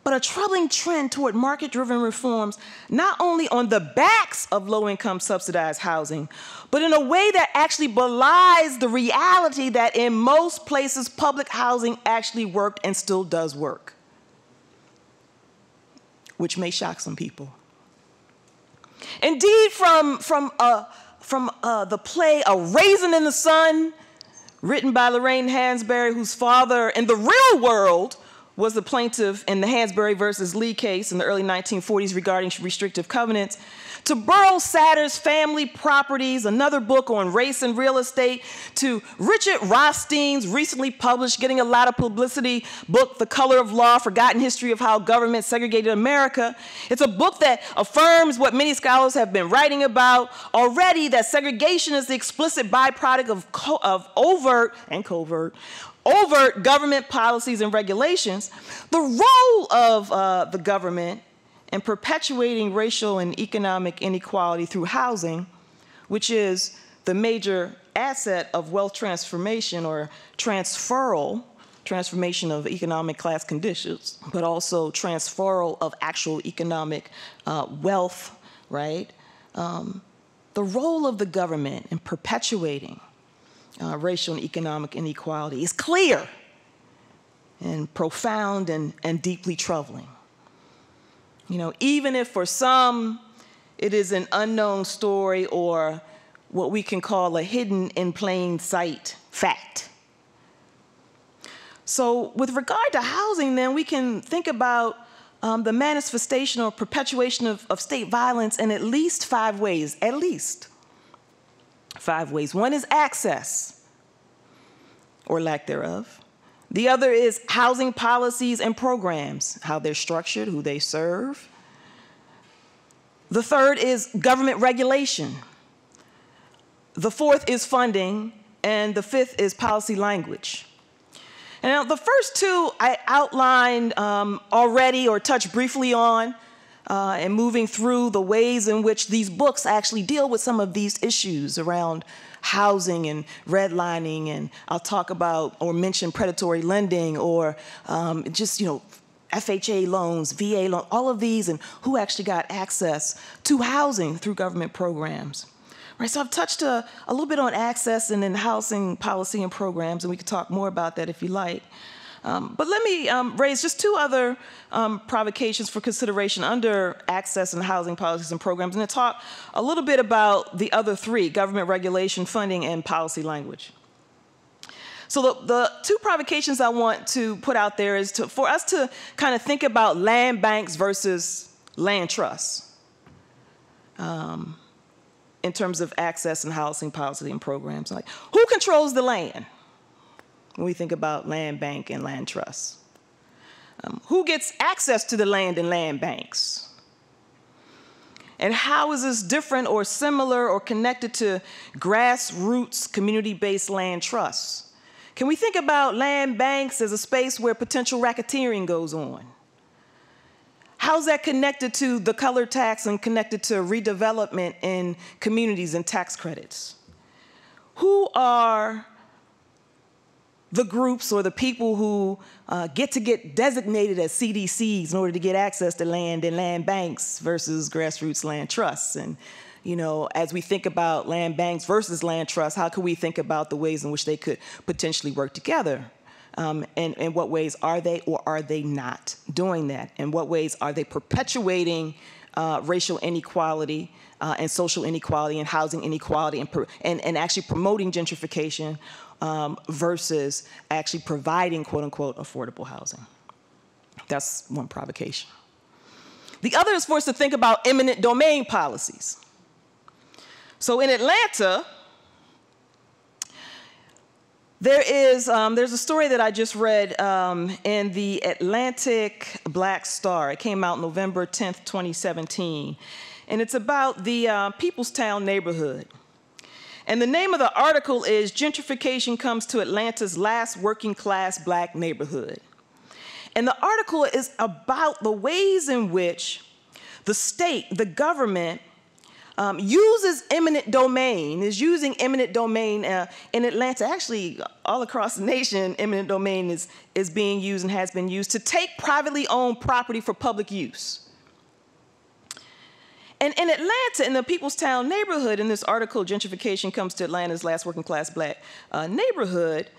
But a troubling trend toward market-driven reforms, not only on the backs of low-income subsidized housing, but in a way that actually belies the reality that in most places public housing actually worked and still does work, which may shock some people. Indeed, from the play A Raisin in the Sun, written by Lorraine Hansberry, whose father in the real world was the plaintiff in the Hansberry versus Lee case in the early 1940s regarding restrictive covenants, to Burl Satter's Family Properties, another book on race and real estate, to Richard Rothstein's recently published, getting a lot of publicity, book, The Color of Law, Forgotten History of How Government Segregated America. It's a book that affirms what many scholars have been writing about already, that segregation is the explicit byproduct of overt and covert overt government policies and regulations, the role of the government in perpetuating racial and economic inequality through housing, which is the major asset of wealth transformation or transformation of economic class conditions, but also transferal of actual economic wealth, right? The role of the government in perpetuating racial and economic inequality is clear and profound and deeply troubling. You know, even if for some it is an unknown story or what we can call a hidden in plain sight fact. So with regard to housing, then, we can think about the manifestation or perpetuation of state violence in at least 5 ways, at least 5 ways. One is access, or lack thereof. The other is housing policies and programs, how they're structured, who they serve. The third is government regulation. The fourth is funding, and the fifth is policy language. And now the first two I outlined already or touched briefly on and moving through the ways in which these books actually deal with some of these issues around housing and redlining, and I'll talk about or mention predatory lending or just, you know, FHA loans, VA loans, all of these, and who actually got access to housing through government programs. Right, so I've touched a little bit on access and then housing policy and programs, and we could talk more about that if you like. But let me raise just 2 other provocations for consideration under access and housing policies and programs, and then talk a little bit about the other 3, government regulation, funding, and policy language. So the 2 provocations I want to put out there is for us to kind of think about land banks versus land trusts. In terms of access and housing policy and programs. Like, who controls the land when we think about land bank and land trusts? Who gets access to the land and land banks? And how is this different or similar or connected to grassroots community-based land trusts? Can we think about land banks as a space where potential racketeering goes on? How's that connected to the color tax and connected to redevelopment in communities and tax credits? Who are the groups or the people who get designated as CDCs in order to get access to land and land banks versus grassroots land trusts? And, you know, as we think about land banks versus land trusts, how can we think about the ways in which they could potentially work together? And in what ways are they or are they not doing that? In what ways are they perpetuating racial inequality and social inequality and housing inequality and actually promoting gentrification versus actually providing, quote unquote, affordable housing? That's one provocation. The other is for us to think about eminent domain policies. So in Atlanta, there's a story that I just read in the Atlantic Black Star. It came out November 10th, 2017. And it's about the Peoplestown neighborhood. And the name of the article is "Gentrification Comes to Atlanta's Last Working Class Black Neighborhood." And the article is about the ways in which the state, the government, uses eminent domain, is using eminent domain in Atlanta. Actually, all across the nation, eminent domain is being used and has been used to take privately owned property for public use. And in Atlanta, in the Peoplestown neighborhood, in this article, "Gentrification Comes to Atlanta's Last Working Class Black Neighborhood,"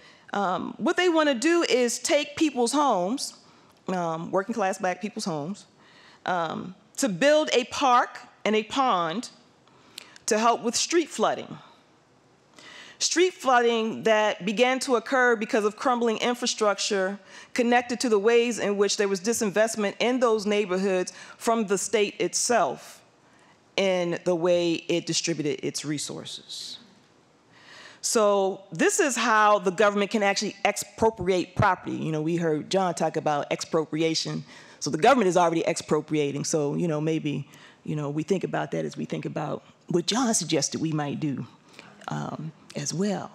what they want to do is take people's homes, working class Black people's homes, to build a park and a pond to help with street flooding. Street flooding that began to occur because of crumbling infrastructure connected to the ways in which there was disinvestment in those neighborhoods from the state itself in the way it distributed its resources. So this is how the government can actually expropriate property. You know, we heard John talk about expropriation. So the government is already expropriating. So, you know, maybe, you know, we think about that as we think about what John suggested we might do as well,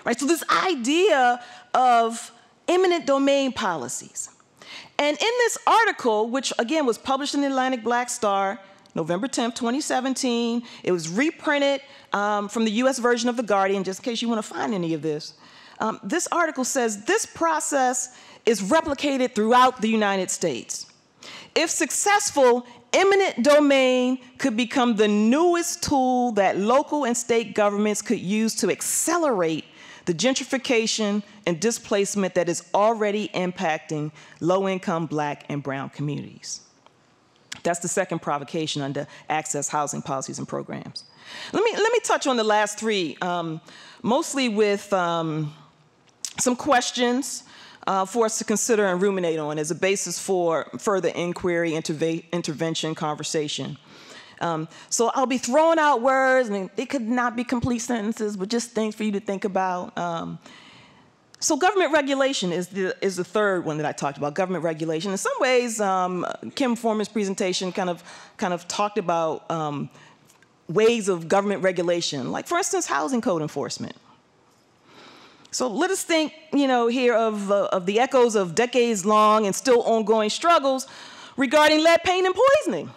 right? So this idea of eminent domain policies. And in this article, which again was published in the Atlantic Black Star, November 10th, 2017, it was reprinted from the US version of The Guardian, just in case you want to find any of this. This article says this process is replicated throughout the United States. If successful, eminent domain could become the newest tool that local and state governments could use to accelerate the gentrification and displacement that is already impacting low-income Black and brown communities. That's the second provocation under access housing policies and programs. Let me touch on the last three, mostly with some questions for us to consider and ruminate on as a basis for further inquiry, intervention, conversation. So I'll be throwing out words, and it could not be complete sentences, but just things for you to think about. So government regulation is the third one that I talked about, government regulation. In some ways, Kim Foreman's presentation kind of talked about ways of government regulation, like for instance, housing code enforcement. So let us think, here of the echoes of decades-long and still ongoing struggles regarding lead, pain, and poisoning,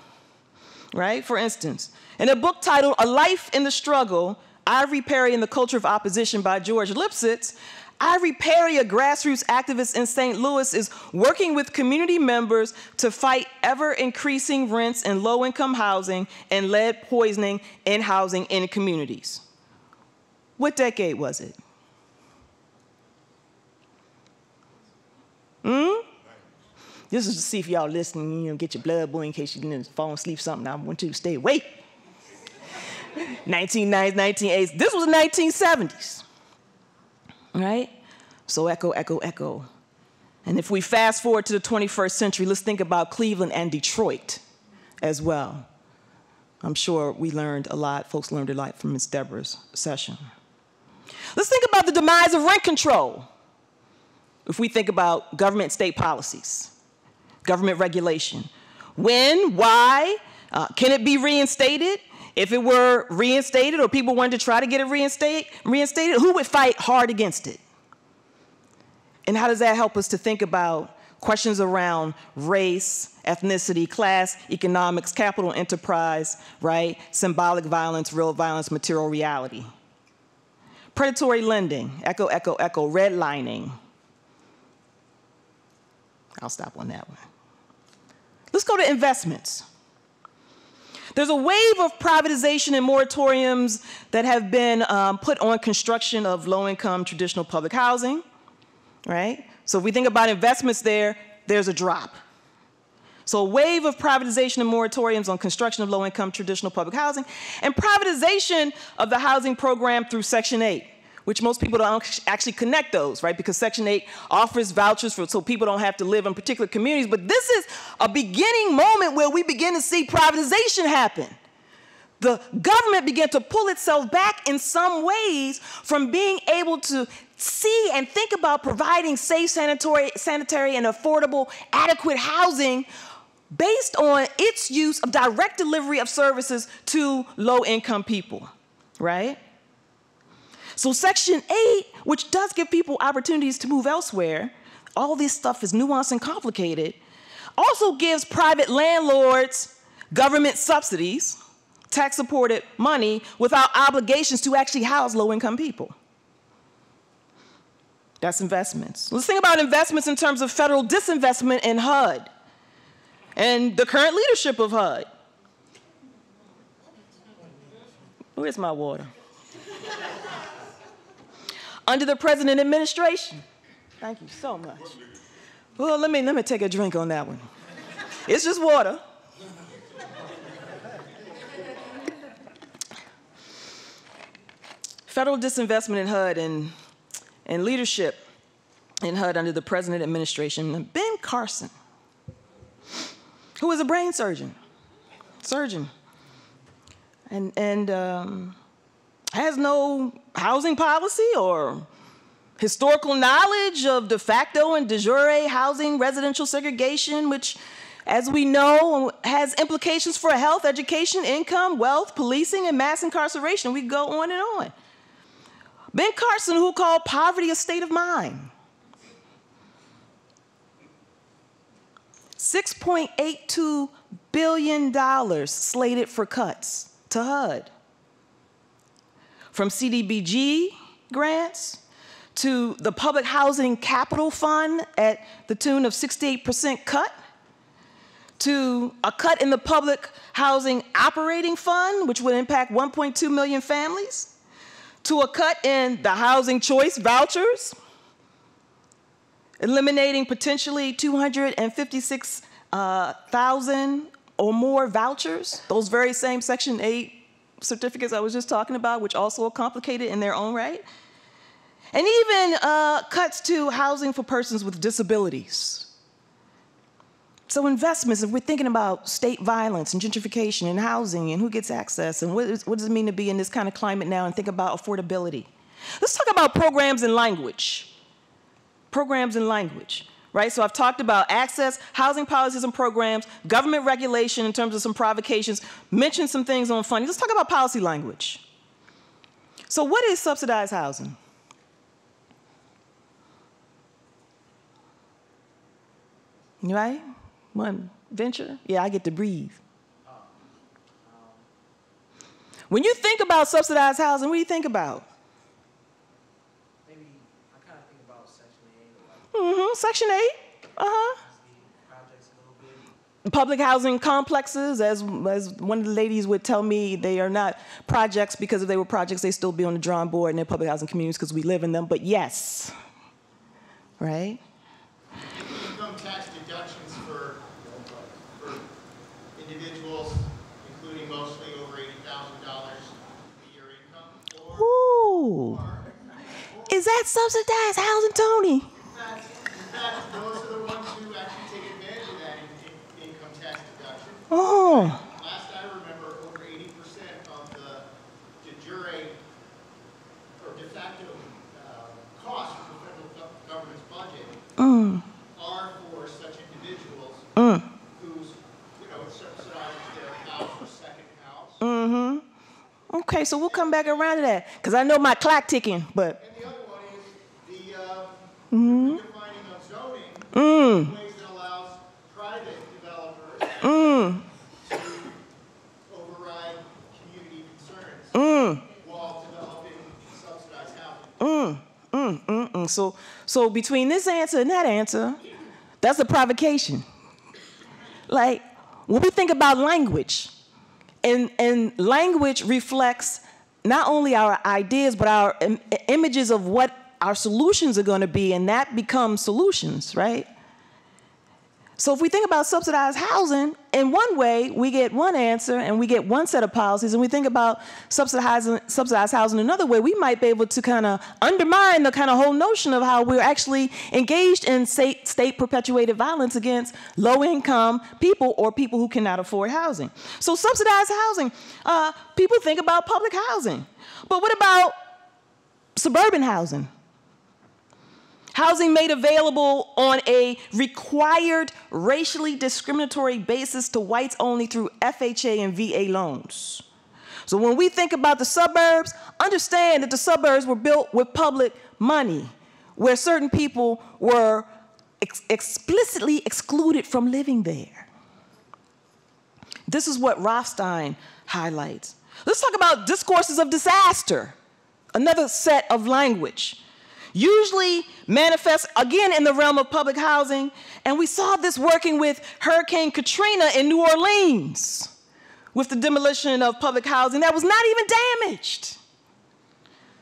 right? For instance, in a book titled A Life in the Struggle, Ivory Perry and the Culture of Opposition by George Lipsitz, Ivory Perry, a grassroots activist in St. Louis, is working with community members to fight ever-increasing rents in low-income housing and lead poisoning in housing in communities. What decade was it? This is to see if y'all listening, get your blood boiling in case you fall asleep something. I want you to stay awake. 1990s, 1980s. This was the 1970s, right? So echo, echo, echo. And if we fast forward to the 21st century, let's think about Cleveland and Detroit as well. I'm sure we learned a lot, folks learned a lot from Ms. Deborah's session. Let's think about the demise of rent control. If we think about government and state policies, government regulation. When, why, can it be reinstated? If it were reinstated or people wanted to try to get it reinstated, who would fight hard against it? And how does that help us to think about questions around race, ethnicity, class, economics, capital enterprise, right? Symbolic violence, real violence, material reality. Predatory lending, echo, echo, echo, redlining. I'll stop on that one. Let's go to investments. There's a wave of privatization and moratoriums that have been put on construction of low-income traditional public housing, right? So if we think about investments there, there's a drop. So a wave of privatization and moratoriums on construction of low-income traditional public housing, and privatization of the housing program through Section 8. Which most people don't actually connect those, right? Because Section 8 offers vouchers so people don't have to live in particular communities. But this is a beginning moment where we begin to see privatization happen. The government began to pull itself back in some ways from being able to see and think about providing safe, sanitary, and affordable, adequate housing based on its use of direct delivery of services to low-income people, right? So Section 8, which does give people opportunities to move elsewhere, all this stuff is nuanced and complicated, also gives private landlords government subsidies, tax-supported money, without obligations to actually house low-income people. That's investments. Let's think about investments in terms of federal disinvestment in HUD and the current leadership of HUD. Where's my water? Under the present administration. Thank you so much. Well, let me take a drink on that one. It's just water. Federal disinvestment in HUD and leadership in HUD under the present administration. Ben Carson, who is a brain surgeon, and has no housing policy or historical knowledge of de facto and de jure housing residential segregation, which, as we know, has implications for health, education, income, wealth, policing, and mass incarceration. We go on and on. Ben Carson, who called poverty a state of mind. $6.82 billion slated for cuts to HUD. From CDBG grants to the Public Housing Capital Fund at the tune of 68% cut, to a cut in the Public Housing Operating Fund, which would impact 1.2 million families, to a cut in the Housing Choice vouchers, eliminating potentially 256,000 or more vouchers, those very same Section 8 certificates I was just talking about, which also are complicated in their own right. And even cuts to housing for persons with disabilities. So investments, if we're thinking about state violence and gentrification and housing and who gets access and what does it mean to be in this kind of climate now and think about affordability. Let's talk about programs and language. Programs and language, right? So I've talked about access, housing policies and programs, government regulation in terms of some provocations, mentioned some things on funding. Let's talk about policy language. So what is subsidized housing? Right? One venture? Yeah, I get to breathe. When you think about subsidized housing, what do you think about? Maybe I kind of think about Section 8. Or like Section 8. projects a little bit. Public housing complexes, as one of the ladies would tell me, they are not projects because if they were projects, they'd still be on the drawing board and they're public housing communities because we live in them, but yes, right? Income tax deductions for individuals, including mostly over $80,000 a year income. Ooh. Is that subsidized housing, Tony? In fact, those are the ones who actually take advantage of that income tax deduction. Oh. Last I remember, over 80% of the de jure or de facto costs of the federal government's budget are for such individuals whose, it subsidizes their house or second house. Okay, so we'll come back around to that because I know my clock ticking, but. And the other one is the redefining of zoning in ways that allows private developers to override community concerns while developing subsidized housing. So between this answer and that answer, that's a provocation. Like, when we think about language, and language reflects not only our ideas, but our images of what our solutions are going to be, and that becomes solutions, right? So if we think about subsidized housing, in one way, we get one answer and we get one set of policies, and we think about subsidized housing another way, we might be able to kind of undermine the kind of whole notion of how we're actually engaged in state-perpetuated violence against low-income people or people who cannot afford housing. So subsidized housing, people think about public housing. But what about suburban housing? Housing made available on a required racially discriminatory basis to whites only through FHA and VA loans. So when we think about the suburbs, understand that the suburbs were built with public money, where certain people were explicitly excluded from living there. This is what Rothstein highlights. Let's talk about discourses of disaster, another set of language. Usually manifests, again, in the realm of public housing, and we saw this working with Hurricane Katrina in New Orleans, with the demolition of public housing that was not even damaged.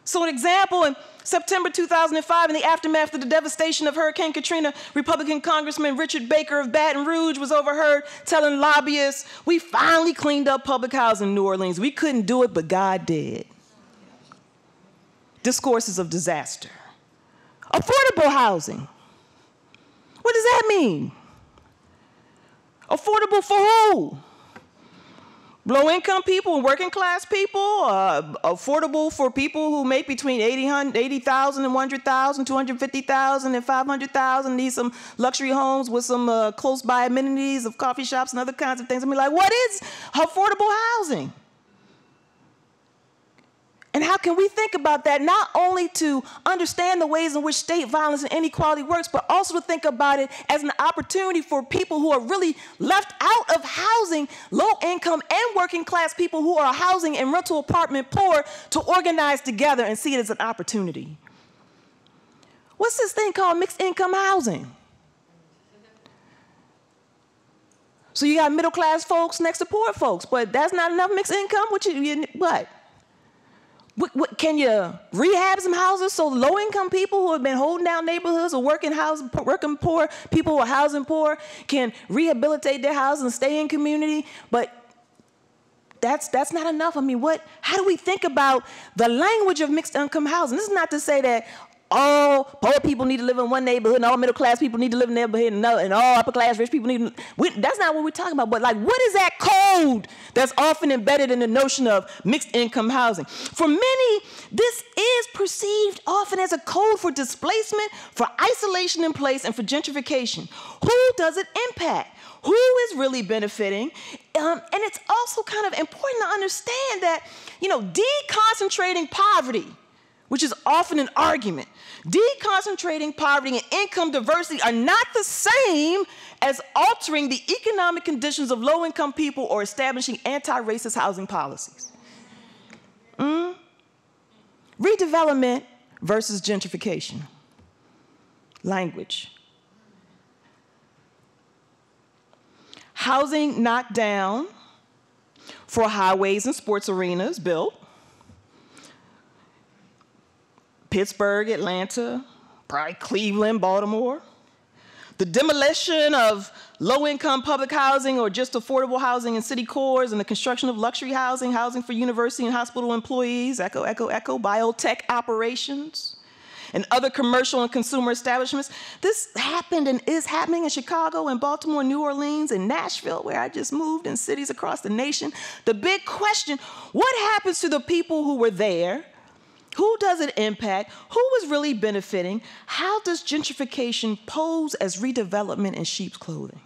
So an example, in September 2005, in the aftermath of the devastation of Hurricane Katrina, Republican Congressman Richard Baker of Baton Rouge was overheard telling lobbyists, "We finally cleaned up public housing in New Orleans. We couldn't do it, but God did." Discourses of disaster. Affordable housing. What does that mean? Affordable for who? Low-income people and working-class people? Affordable for people who make between $80,000 and $100,000, $250,000 and $500,000, need some luxury homes with some close-by amenities of coffee shops and other kinds of things. I mean, like, what is affordable housing? And how can we think about that, not only to understand the ways in which state violence and inequality works, but also to think about it as an opportunity for people who are really left out of housing, low income and working class people who are housing and rental apartment poor, to organize together and see it as an opportunity. What's this thing called mixed income housing? So you got middle class folks next to poor folks, but that's not enough mixed income? What? Can you rehab some houses so low-income people who have been holding down neighborhoods or working poor, people who are housing poor, can rehabilitate their houses and stay in community? But that's not enough. I mean, how do we think about the language of mixed income housing? This is not to say that all poor people need to live in one neighborhood and all middle class people need to live in another neighborhood and all upper class rich people need to, that's not what we're talking about. But like, what is that code that's often embedded in the notion of mixed income housing? For many, this is perceived often as a code for displacement, for isolation in place, and for gentrification. Who does it impact? Who is really benefiting? And it's also kind of important to understand that, deconcentrating poverty, which is often an argument, deconcentrating poverty and income diversity are not the same as altering the economic conditions of low-income people or establishing anti-racist housing policies. Redevelopment versus gentrification. Language. Housing knocked down for highways and sports arenas built. Pittsburgh, Atlanta, probably Cleveland, Baltimore. The demolition of low-income public housing or just affordable housing in city cores, and the construction of luxury housing, housing for university and hospital employees, biotech operations, and other commercial and consumer establishments. This happened and is happening in Chicago and Baltimore, New Orleans, and Nashville, where I just moved, and cities across the nation. The big question, what happens to the people who were there? Who does it impact? Who is really benefiting? How does gentrification pose as redevelopment in sheep's clothing?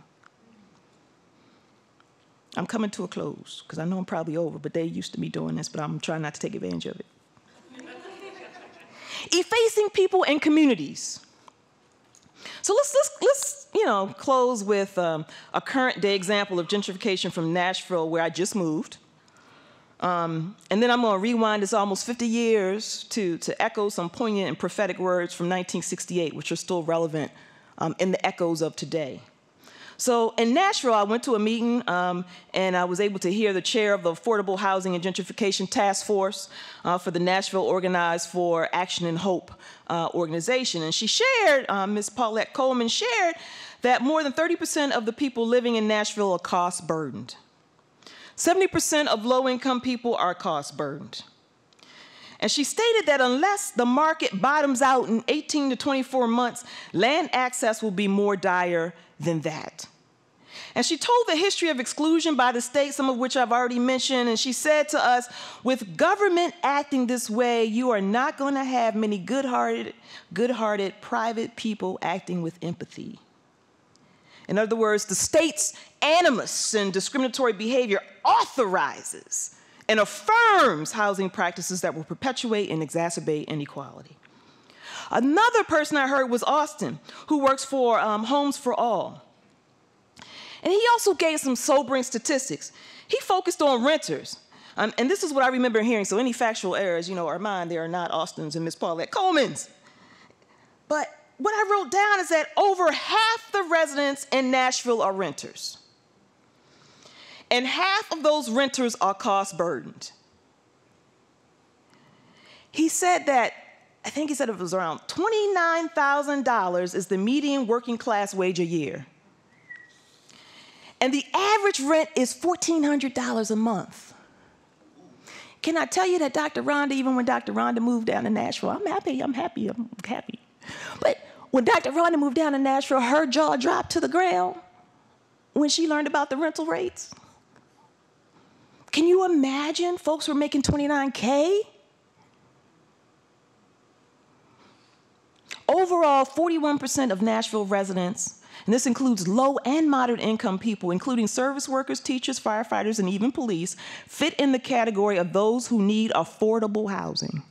I'm coming to a close, because I know I'm probably over, but they used to be doing this, but I'm trying not to take advantage of it. Effacing people and communities. So let's close with a current day example of gentrification from Nashville, where I just moved. And then I'm going to rewind this almost 50 years to echo some poignant and prophetic words from 1968, which are still relevant in the echoes of today. So in Nashville, I went to a meeting, and I was able to hear the chair of the Affordable Housing and Gentrification Task Force for the Nashville Organized for Action and Hope organization. And she shared, Ms. Paulette Coleman shared, that more than 30% of the people living in Nashville are cost burdened. 70% of low-income people are cost burdened. And she stated that unless the market bottoms out in 18 to 24 months, land access will be more dire than that. And she told the history of exclusion by the state, some of which I've already mentioned, and she said to us, with government acting this way, you are not going to have many good-hearted private people acting with empathy. In other words, the state's animus and discriminatory behavior authorizes and affirms housing practices that will perpetuate and exacerbate inequality. Another person I heard was Austin, who works for Homes for All. And he also gave some sobering statistics. He focused on renters. And this is what I remember hearing, so any factual errors, are mine. They are not Austin's and Ms. Paulette Coleman's. But what I wrote down is that over half the residents in Nashville are renters. And half of those renters are cost burdened. He said that, I think he said it was around $29,000 is the median working class wage a year. And the average rent is $1,400 a month. Can I tell you that Dr. Rhonda, even when Dr. Rhonda moved down to Nashville, I'm happy. But when Dr. Rhonda moved down to Nashville, her jaw dropped to the ground when she learned about the rental rates. Can you imagine folks were making $29K? Overall, 41% of Nashville residents and this includes low and moderate income people, including service workers, teachers, firefighters, and even police, fit in the category of those who need affordable housing.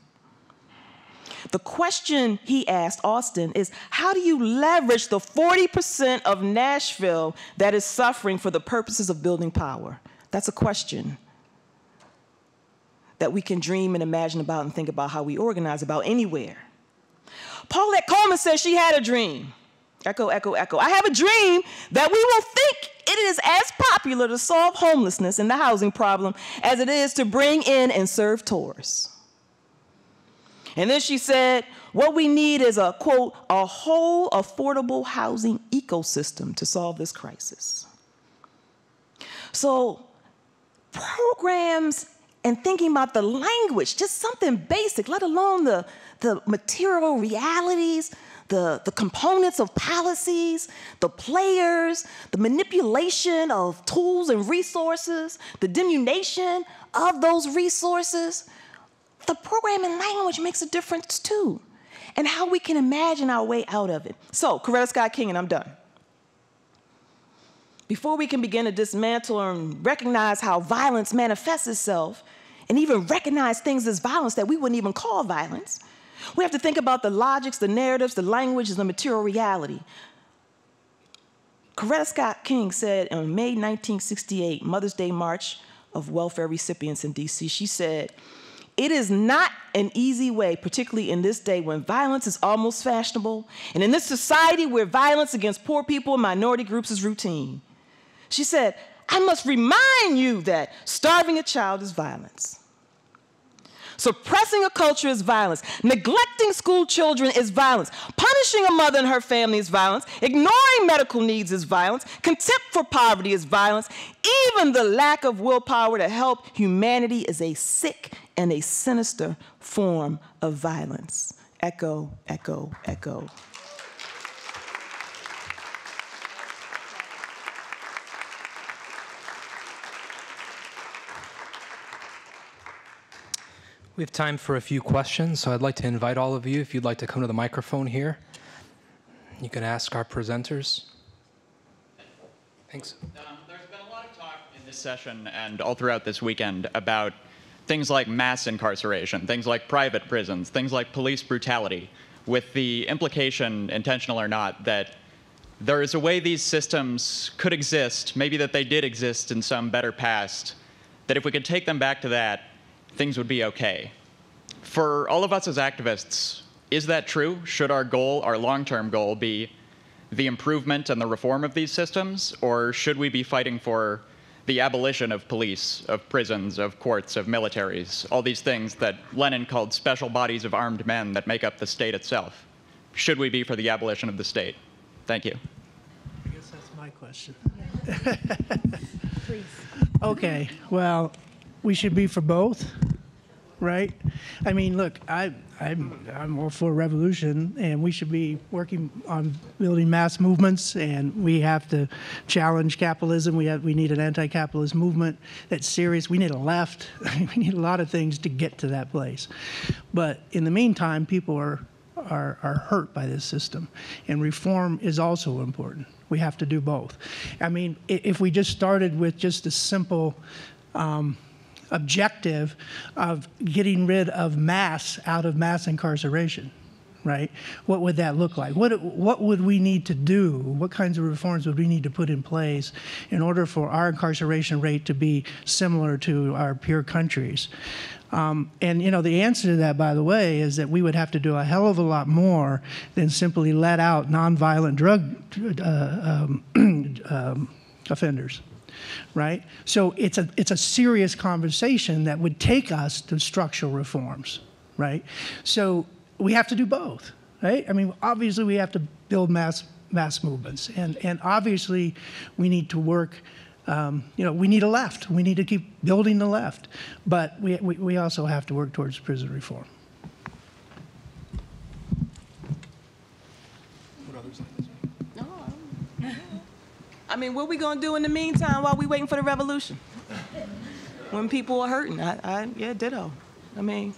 The question he asked Austin is, how do you leverage the 40% of Nashville that is suffering for the purposes of building power? That's a question that we can dream and imagine about and think about how we organize about anywhere. Paulette Coleman says she had a dream. Echo, echo, echo. I have a dream that we will think it is as popular to solve homelessness and the housing problem as it is to bring in and serve tourists. And then she said, what we need is a, quote, a whole affordable housing ecosystem to solve this crisis. So programs and thinking about the language, just something basic, let alone the material realities, the components of policies, the players, the manipulation of tools and resources, the diminution of those resources. The programming language makes a difference too, and how we can imagine our way out of it. So, Coretta Scott King, and I'm done. Before we can begin to dismantle and recognize how violence manifests itself, and even recognize things as violence that we wouldn't even call violence, we have to think about the logics, the narratives, the language, and the material reality. Coretta Scott King said on May 1968, Mother's Day March of welfare recipients in DC, she said, "It is not an easy way, particularly in this day when violence is almost fashionable, and in this society where violence against poor people and minority groups is routine." She said, "I must remind you that starving a child is violence. Suppressing a culture is violence. Neglecting school children is violence. Punishing a mother and her family is violence. Ignoring medical needs is violence. Contempt for poverty is violence. Even the lack of willpower to help humanity is a sick and a sinister form of violence." Echo, echo, echo. We have time for a few questions, so I'd like to invite all of you, if you'd like to come to the microphone here. You can ask our presenters. Thanks. There's been a lot of talk in this session and all throughout this weekend about things like mass incarceration, things like private prisons, things like police brutality, with the implication, intentional or not, that there is a way these systems could exist, maybe that they did exist in some better past, that if we could take them back to that, things would be okay. For all of us as activists, is that true? Should our goal, our long-term goal, be the improvement and the reform of these systems, or should we be fighting for the abolition of police, of prisons, of courts, of militaries, all these things that Lenin called special bodies of armed men that make up the state itself? Should we be for the abolition of the state? Thank you. I guess that's my question. Please. Okay, well, we should be for both, right? I mean, look, I'm all for revolution, and we should be working on building mass movements, and we have to challenge capitalism. We need an anti-capitalist movement that's serious. We need a left. We need a lot of things to get to that place. But in the meantime, people are hurt by this system, and reform is also important. We have to do both. I mean, if we just started with just a simple objective of getting rid of mass out of mass incarceration, right? What would that look like? What would we need to do? What kinds of reforms would we need to put in place in order for our incarceration rate to be similar to our peer countries? And you know, the answer to that, by the way, is that we would have to do a hell of a lot more than simply let out nonviolent drug offenders. Right? So it's a serious conversation that would take us to structural reforms, right? So we have to do both, right? I mean, obviously we have to build mass movements, and obviously we need to work. You know, we need a left. We need to keep building the left, but we also have to work towards prison reform. I mean, what are we going to do in the meantime while we waiting for the revolution? When people are hurting, yeah, ditto. I mean,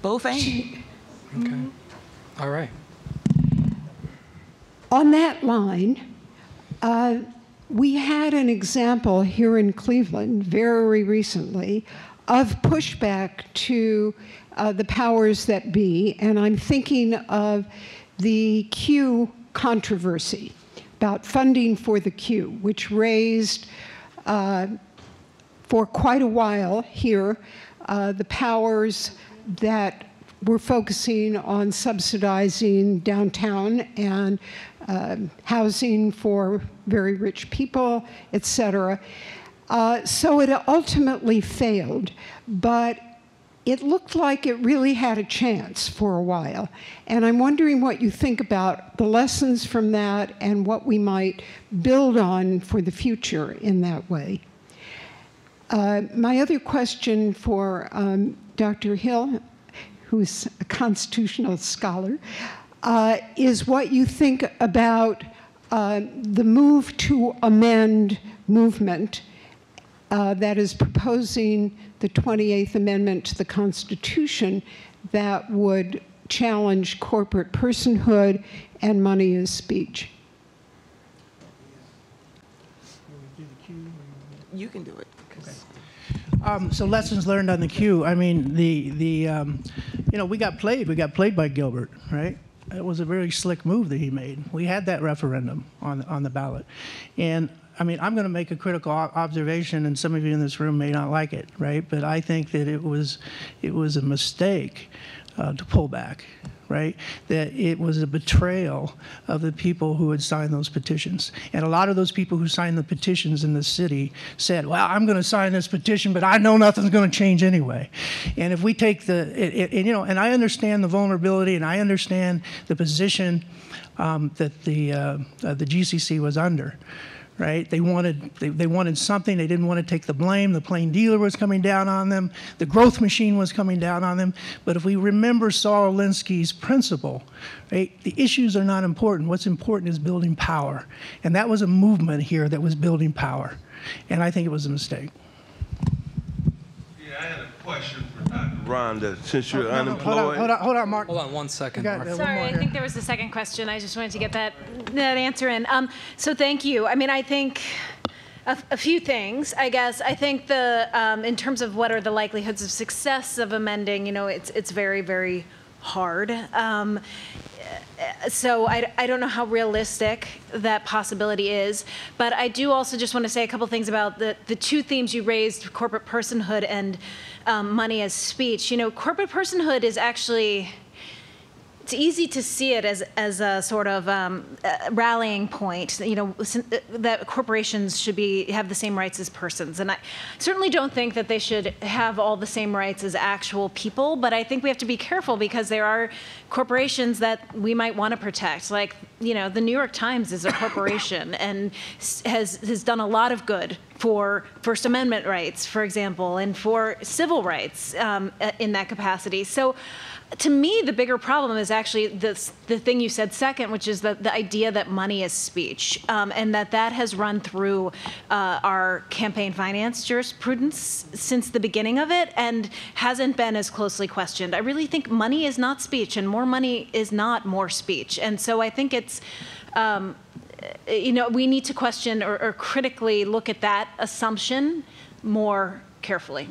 both ain't. Okay. All right. On that line, we had an example here in Cleveland very recently of pushback to the powers that be, and I'm thinking of the Q controversy about funding for the Q, which raised for quite a while here the powers that were focusing on subsidizing downtown and housing for very rich people, et cetera. So it ultimately failed, but it looked like it really had a chance for a while. And I'm wondering what you think about the lessons from that and what we might build on for the future in that way. My other question for Dr. Hill, who's a constitutional scholar, is what you think about the move to amend movement that is proposing the 28th Amendment to the Constitution that would challenge corporate personhood and money as speech. You can do it. So lessons learned on the Q. I mean, you know, we got played. We got played by Gilbert, right? It was a very slick move that he made. We had that referendum on the ballot, and I mean, I'm going to make a critical observation, and some of you in this room may not like it, right? But I think that it was a mistake to pull back, right? That it was a betrayal of the people who had signed those petitions. And a lot of those people who signed the petitions in the city said, well, I'm going to sign this petition, but I know nothing's going to change anyway. And if we take you know, and I understand the vulnerability, and I understand the position that the GCC was under. Right? They wanted something. They didn't want to take the blame. The plain dealer was coming down on them. The growth machine was coming down on them. But if we remember Saul Alinsky's principle, right? The issues are not important. What's important is building power. And that was a movement here that was building power. And I think it was a mistake. Yeah, I had a question for Dr. Rhonda, since you're unemployed. Hold on, Mark. Hold on 1 second, Mark. Sorry, I think there was a second question. I just wanted to get that answer in. So thank you. I mean, I think a few things, I guess. I think in terms of what are the likelihoods of success of amending, you know, it's very, very hard. So I don't know how realistic that possibility is, but I do also just want to say a couple things about the two themes you raised, corporate personhood and money as speech. You know, corporate personhood is actually, it's easy to see it as a sort of rallying point, you know, that corporations should have the same rights as persons. And I certainly don't think that they should have all the same rights as actual people, but I think we have to be careful because there are corporations that we might want to protect. Like, you know, the New York Times is a corporation and has done a lot of good for First Amendment rights, for example, and for civil rights in that capacity. So to me, the bigger problem is actually the thing you said second, which is the idea that money is speech, and that has run through our campaign finance jurisprudence since the beginning of it and hasn't been as closely questioned. I really think money is not speech, and more money is not more speech. And so I think it's, you know, we need to question or critically look at that assumption more carefully.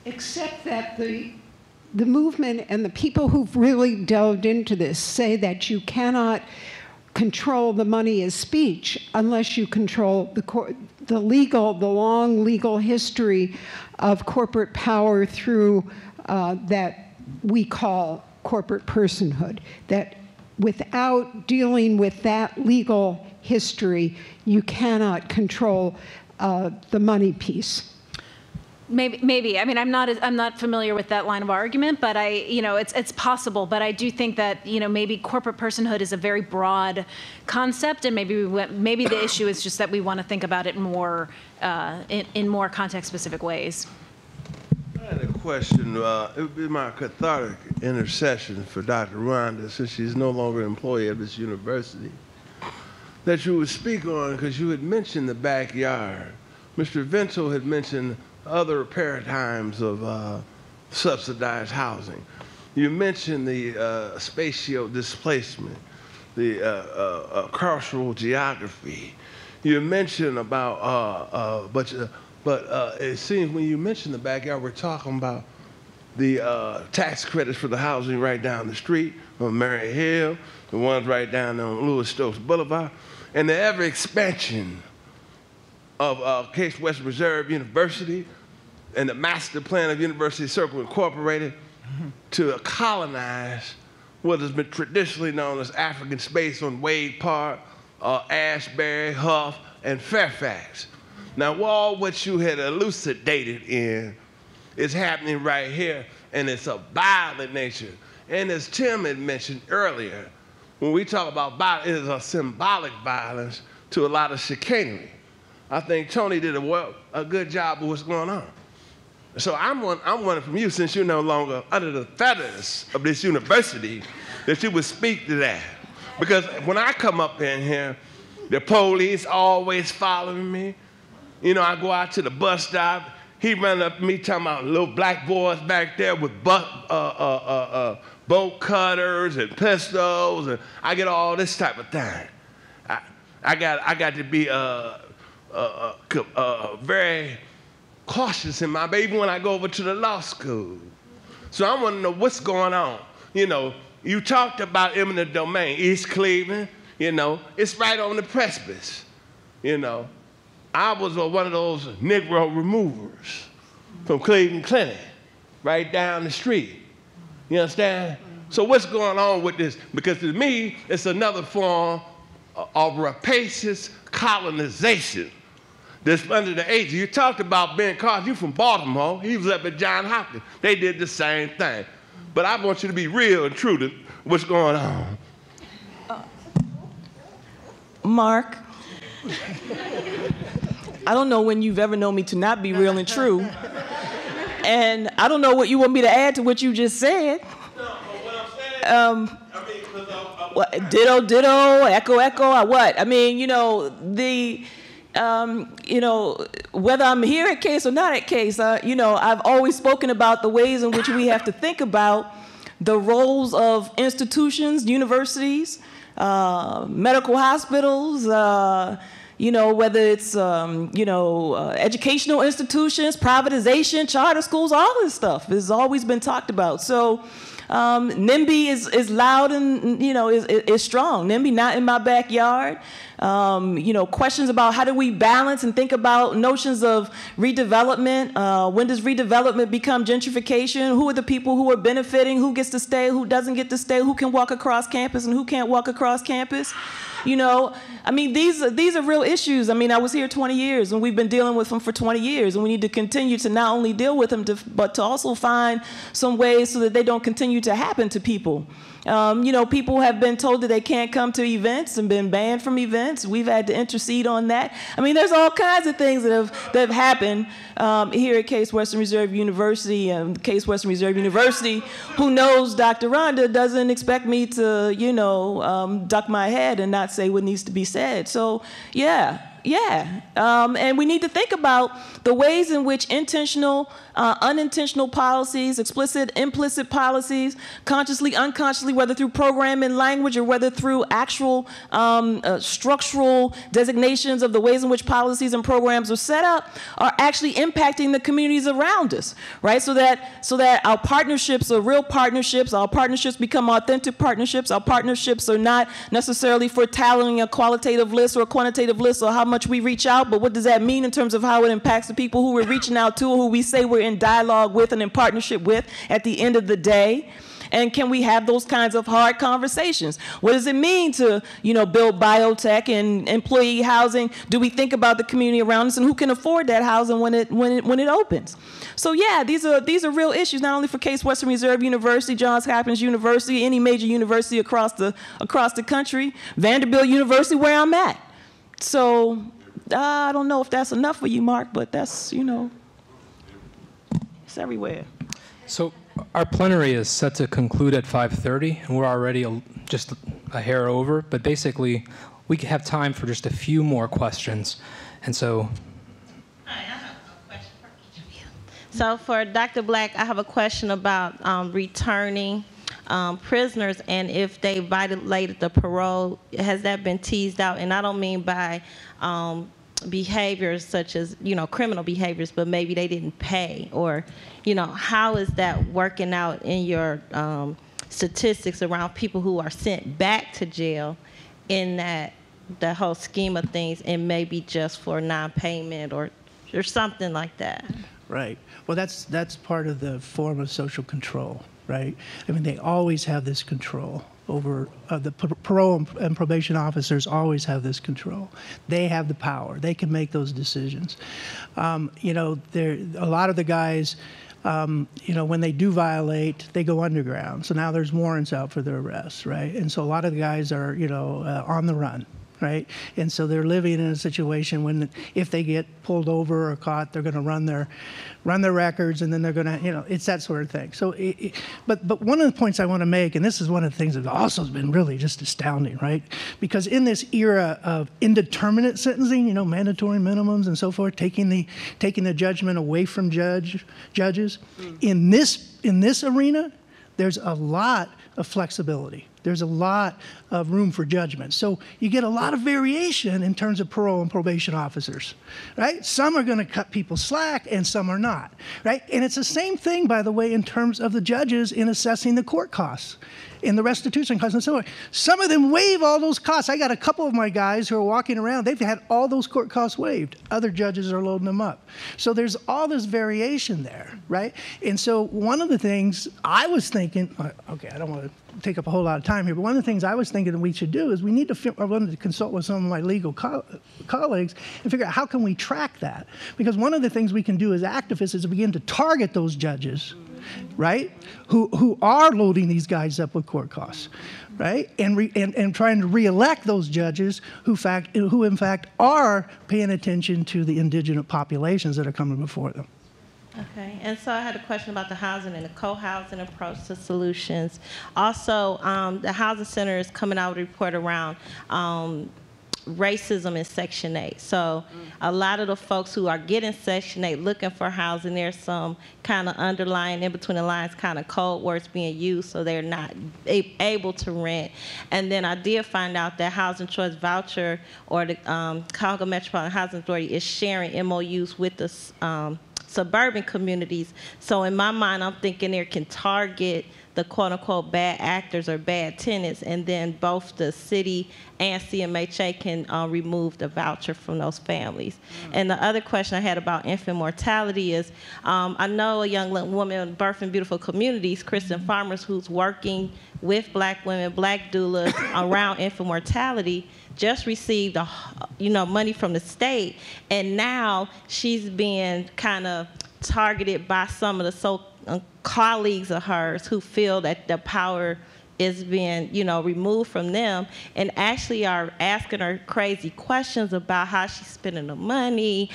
Except that the movement and the people who've really delved into this say that you cannot control the money as speech unless you control the long legal history of corporate power through that we call corporate personhood. That without dealing with that legal history, you cannot control the money piece. Maybe. I mean, I'm not familiar with that line of argument, but you know, it's possible. But I do think that, you know, maybe corporate personhood is a very broad concept, and maybe the issue is just that we want to think about it more in more context-specific ways. I had a question. It would be my cathartic intercession for Dr. Rhonda, since she's no longer an employee of this university, that you would speak on, because you had mentioned the backyard. Mr. Vento had mentioned other paradigms of subsidized housing. You mentioned the spatio displacement. the cultural geography. You mentioned about, but it seems when you mentioned the backyard, we're talking about the tax credits for the housing right down the street on Mary Hill, the ones right down on Louis Stokes Boulevard, and the ever expansion of Case Western Reserve University and the master plan of University Circle Incorporated to colonize what has been traditionally known as African space on Wade Park, Ashbury, Huff, and Fairfax. Now, all what you had elucidated in is happening right here, and it's of violent nature. And as Tim had mentioned earlier, when we talk about violence, it is a symbolic violence to a lot of chicanery. I think Tony did a good job of what's going on. So I'm wondering from you, since you're no longer under the feathers of this university, that you would speak to that. Because when I come up in here, the police always following me. You know, I go out to the bus stop, he run up to me talking about little black boys back there with bolt cutters and pistols, and I get all this type of thing. I got to be very cautious in my, even when I go over to the law school. So I want to know what's going on. You know, you talked about eminent domain, East Cleveland, you know, it's right on the precipice, you know. I was one of those Negro removers from Cleveland Clinic, right down the street. You understand? So what's going on with this? Because to me, it's another form of rapacious colonization that's under the age. You talked about Ben Carson, you from Baltimore, he was up at Johns Hopkins. They did the same thing. But I want you to be real and true to what's going on. Mark, I don't know when you've ever known me to not be real and true. And I don't know what you want me to add to what you just said. No, but what I'm saying, ditto, ditto, echo, echo, or what? I mean, you know, whether I'm here at Case or not at Case, you know, I've always spoken about the ways in which we have to think about the roles of institutions, universities, medical hospitals, you know, whether it's, educational institutions, privatization, charter schools, all this stuff has always been talked about. So NIMBY is loud and, you know, is strong. NIMBY not in my backyard. You know, questions about how do we balance and think about notions of redevelopment. When does redevelopment become gentrification? Who are the people who are benefiting? Who gets to stay? Who doesn't get to stay? Who can walk across campus and who can't walk across campus? You know, I mean, these are real issues. I mean, I was here 20 years and we've been dealing with them for 20 years, and we need to continue to not only deal with them, but to also find some ways so that they don't continue to happen to people. You know, people have been told that they can't come to events and been banned from events. We've had to intercede on that. I mean, there's all kinds of things that have happened here at Case Western Reserve University. And Case Western Reserve University, who knows Dr. Rhonda, doesn't expect me to, you know, duck my head and not say what needs to be said. So, yeah. And we need to think about the ways in which intentional, unintentional policies, explicit, implicit policies, consciously, unconsciously, whether through program and language or whether through actual structural designations of the ways in which policies and programs are set up, are actually impacting the communities around us, right? So that our partnerships are real partnerships, our partnerships become authentic partnerships, our partnerships are not necessarily for tallying a qualitative list or a quantitative list or how much we reach out, but what does that mean in terms of how it impacts the people who we're reaching out to, who we say we're in dialogue with and in partnership with at the end of the day? And can we have those kinds of hard conversations? What does it mean to, you know, build biotech and employee housing? Do we think about the community around us and who can afford that housing when it opens? So yeah, these are real issues, not only for Case Western Reserve University, Johns Hopkins University, any major university across the country, Vanderbilt University, where I'm at. So I don't know if that's enough for you, Mark, but that's, you know, it's everywhere. So our plenary is set to conclude at 5:30, and we're already just a hair over, but basically we have time for just a few more questions. And so... Hi, I have a question for each of you. So for Dr. Black, I have a question about returning prisoners, and if they violated the parole, has that been teased out? And I don't mean by behaviors such as, criminal behaviors, but maybe they didn't pay, or, how is that working out in your statistics around people who are sent back to jail in the whole scheme of things, and maybe just for non-payment or something like that? Right. Well, that's part of the form of social control, right? I mean, they always have this control over the parole and probation officers always have this control. They have the power. They can make those decisions. A lot of the guys, when they do violate, they go underground. So now there's warrants out for their arrests, right? And so a lot of the guys are, on the run. Right, and so they're living in a situation when, if they get pulled over or caught, they're going to run their records, and then they're going to, it's that sort of thing. So, but one of the points I want to make, and this is one of the things that also has been really just astounding, right? Because in this era of indeterminate sentencing, mandatory minimums and so forth, taking the judgment away from judges, in this arena, there's a lot of flexibility. There's a lot of room for judgment. So you get a lot of variation in terms of parole and probation officers, right? Some are going to cut people slack and some are not, right? And it's the same thing, by the way, in terms of the judges in assessing the court costs, in the restitution costs and so on. Some of them waive all those costs. I got a couple of my guys who are walking around, they've had all those court costs waived. Other judges are loading them up. So there's all this variation there, right? And so one of the things I was thinking, okay, I don't want to take up a whole lot of time here, but one of the things I was thinking that we should do is we need to, I wanted to consult with some of my legal colleagues and figure out how can we track that? Because one of the things we can do as activists is begin to target those judges, right, who are loading these guys up with court costs, right, and trying to reelect those judges who in fact are paying attention to the indigent populations that are coming before them. Okay, and so I had a question about the housing and the co-housing approach to solutions. Also, the Housing Center is coming out with a report around racism in Section 8. So a lot of the folks who are getting Section 8 looking for housing, there's some kind of underlying, in between the lines, kind of code words being used, so they're not able to rent. And then I did find out that Housing Choice Voucher, or the Chicago Metropolitan Housing Authority, is sharing MOUs with the suburban communities. So in my mind, I'm thinking they can target the quote-unquote bad actors or bad tenants, and then both the city and CMHA can remove the voucher from those families. And the other question I had about infant mortality is, I know a young woman, Birth and Beautiful Communities, Kristen Farmers, who's working with black women, black doulas around infant mortality, just received money from the state, and now she's being kind of targeted by some of the colleagues of hers who feel that the power is being, removed from them, and actually are asking her crazy questions about how she's spending the money,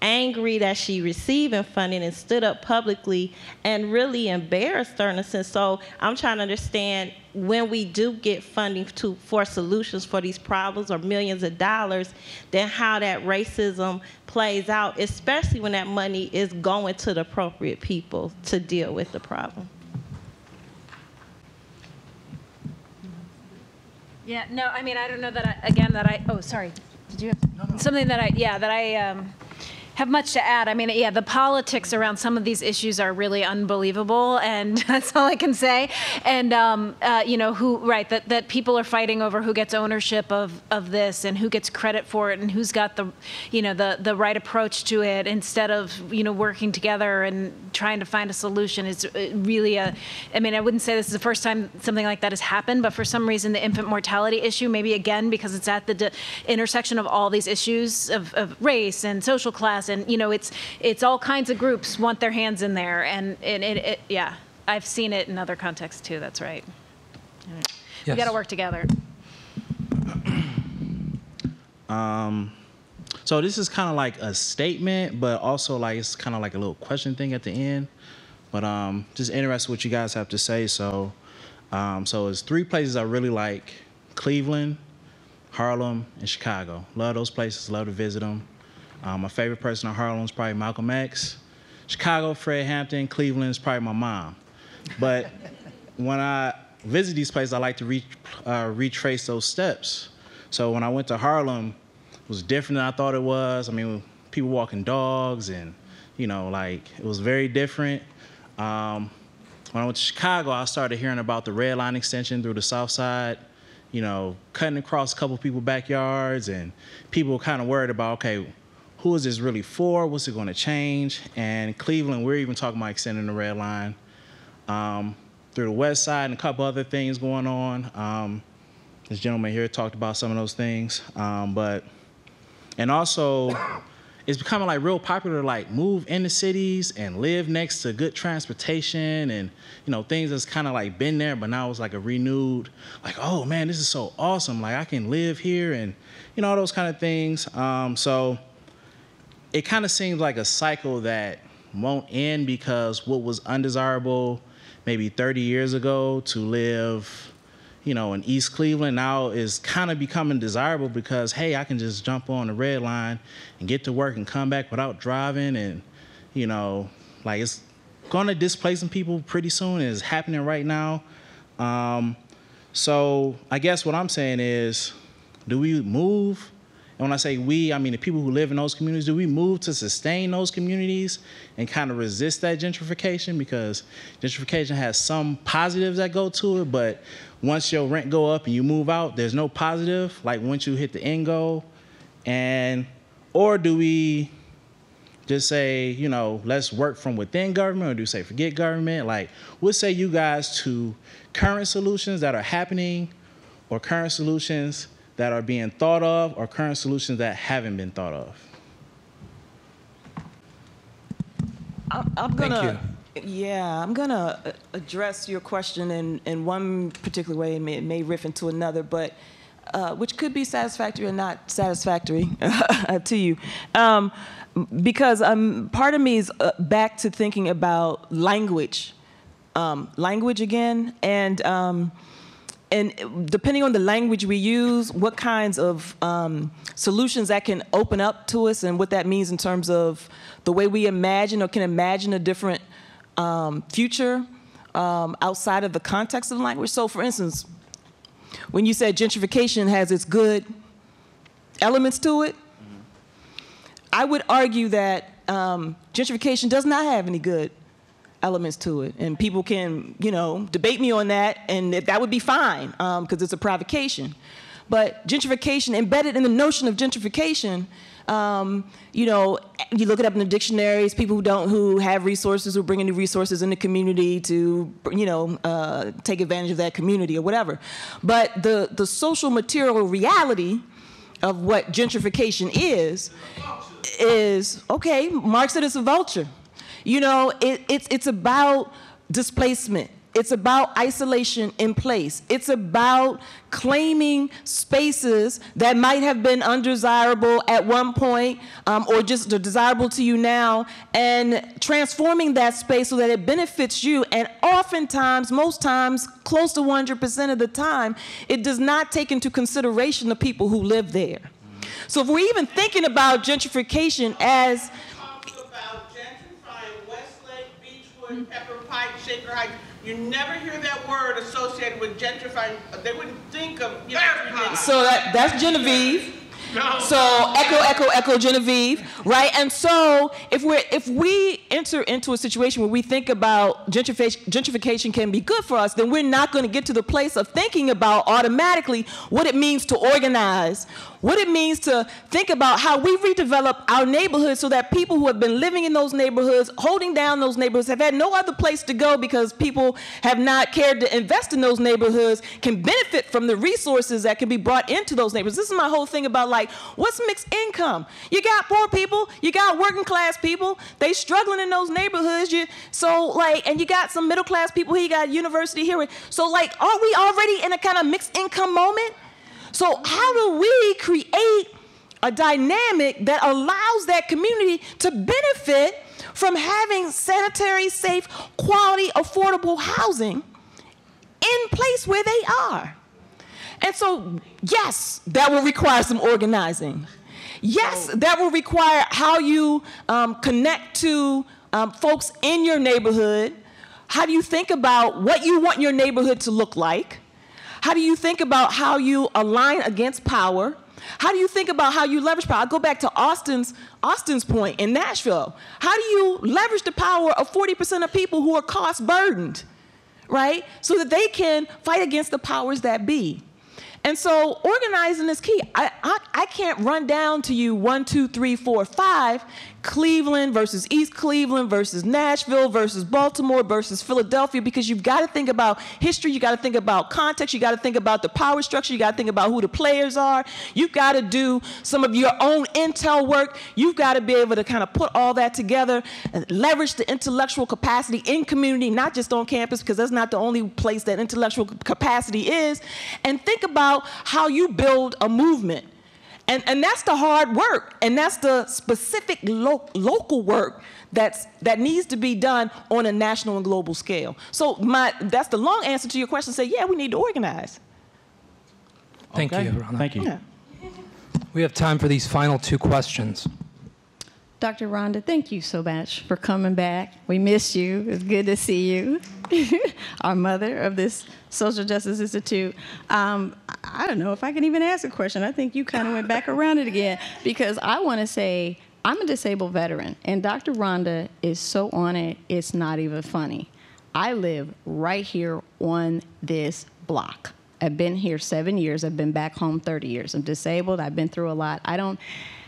angry that she receiving funding, and stood up publicly and really embarrassed her in a sense. So I'm trying to understand, when we do get funding for solutions for these problems, or millions of dollars, then how that racism plays out, especially when that money is going to the appropriate people to deal with the problem. Yeah, no, I mean, I don't know that oh, sorry. Did you have something that I have much to add? I mean, yeah, the politics around some of these issues are really unbelievable, and that's all I can say. And that people are fighting over who gets ownership of this, and who gets credit for it, and who's got the right approach to it, instead of working together and trying to find a solution. Is really I wouldn't say this is the first time something like that has happened, but for some reason the infant mortality issue, maybe again because it's at the intersection of all these issues of race and social class. And it's all kinds of groups want their hands in there, and yeah, I've seen it in other contexts too. That's right. Yes. We got to work together. So this is kind of like a statement, but also like it's kind of like a little question thing at the end. But just interested what you guys have to say. So it's 3 places I really like: Cleveland, Harlem, and Chicago. Love those places. Love to visit them. My favorite person in Harlem is probably Malcolm X. Chicago, Fred Hampton. Cleveland is probably my mom. But when I visit these places, I like to retrace those steps. So when I went to Harlem, it was different than I thought it was. I mean, people walking dogs and, you know, like, it was very different. When I went to Chicago, I started hearing about the red line extension through the South Side, you know, cutting across a couple people's backyards, and people were kind of worried about, okay, who is this really for? What's it going to change? And Cleveland, we're even talking about extending the red line through the West Side and a couple other things going on. This gentleman here talked about some of those things. And also, it's becoming like real popular to like move into cities and live next to good transportation and, you know, things that's kind of like been there, but now it's like a renewed, like, oh man, this is so awesome. Like I can live here and, you know, all those kind of things. So it kind of seems like a cycle that won't end, because what was undesirable maybe 30 years ago to live, you know, in East Cleveland now is kind of becoming desirable because, hey, I can just jump on the red line and get to work and come back without driving. And, you know, like it's going to displace some people pretty soon. It's happening right now. So I guess what I'm saying is, do we move? And when I say we, I mean the people who live in those communities. Do we move to sustain those communities and kind of resist that gentrification? Because gentrification has some positives that go to it, but once your rent go up and you move out, there's no positive, like once you hit the end goal. Or do we just say, you know, let's work from within government, or do we say forget government? Like, what say you guys to current solutions that are happening, or current solutions that are being thought of, or current solutions that haven't been thought of? I'm gonna address your question in one particular way. It may riff into another, but which could be satisfactory or not satisfactory to you. Because part of me is back to thinking about language again, and depending on the language we use, what kinds of solutions that can open up to us, and what that means in terms of the way we imagine or can imagine a different future outside of the context of the language. So for instance, when you said gentrification has its good elements to it, I would argue that gentrification does not have any good elements to it. And people can, you know, debate me on that, and that would be fine, because it's a provocation. But gentrification, embedded in the notion of gentrification, you know, you look it up in the dictionaries, people who have resources, who bring in new resources in the community to, you know, take advantage of that community or whatever. But the social material reality of what gentrification is, okay, Marx said it's a vulture. You know, it's about displacement. It's about isolation in place. It's about claiming spaces that might have been undesirable at one point, or just desirable to you now, and transforming that space so that it benefits you. And oftentimes, most times, close to 100% of the time, it does not take into consideration the people who live there. So if we're even thinking about gentrification as Pepper Pike, Shaker Heights, you never hear that word associated with gentrifying. They wouldn't think of, you know. So that's Genevieve. No. So echo Genevieve, right? And so if we enter into a situation where we think about gentrification can be good for us, then we're not going to get to the place of thinking about automatically what it means to organize, what it means to think about how we redevelop our neighborhoods so that people who have been living in those neighborhoods, holding down those neighborhoods, have had no other place to go because people have not cared to invest in those neighborhoods, can benefit from the resources that can be brought into those neighborhoods. This is my whole thing about, like, what's mixed income? You got poor people, you got working class people, they struggling in those neighborhoods, and you got some middle class people here, you got university here. So, like, are we already in a kind of mixed income moment? So how do we create a dynamic that allows that community to benefit from having sanitary, safe, quality, affordable housing in place where they are? And so, yes, that will require some organizing. Yes, that will require how you connect to folks in your neighborhood, How do you think about what you want your neighborhood to look like? How do you think about how you align against power? How do you think about how you leverage power? I go back to Austin's point in Nashville. How do you leverage the power of 40% of people who are cost burdened, right? So that they can fight against the powers that be. And so organizing is key. I can't run down to you 1, 2, 3, 4, 5, Cleveland versus East Cleveland versus Nashville versus Baltimore versus Philadelphia, because you've got to think about history, you got to think about context, you got to think about the power structure, you got to think about who the players are, you've got to do some of your own intel work, you've got to be able to kind of put all that together and leverage the intellectual capacity in community, not just on campus, because that's not the only place that intellectual capacity is, and think about how you build a movement. And that's the hard work, and that's the specific local work that needs to be done on a national and global scale. So that's the long answer to your question. Say, yeah, we need to organize. Thank you, Rhonda. Thank you. Yeah. We have time for these final 2 questions. Dr. Rhonda, thank you so much for coming back. We miss you. It's good to see you. Our mother of this Social Justice Institute. I don't know if I can even ask a question. I think you kind of went back around it again, because I want to say I'm a disabled veteran, and Dr. Rhonda is so on it, it's not even funny. I live right here on this block. I've been here 7 years. I've been back home 30 years. I'm disabled. I've been through a lot. I don't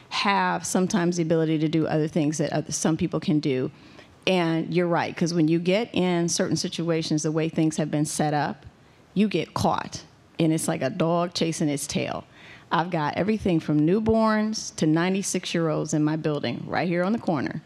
have sometimes the ability to do other things that some people can do. And you're right, because when you get in certain situations, the way things have been set up, you get caught. And it's like a dog chasing its tail. I've got everything from newborns to 96-year-olds in my building right here on the corner.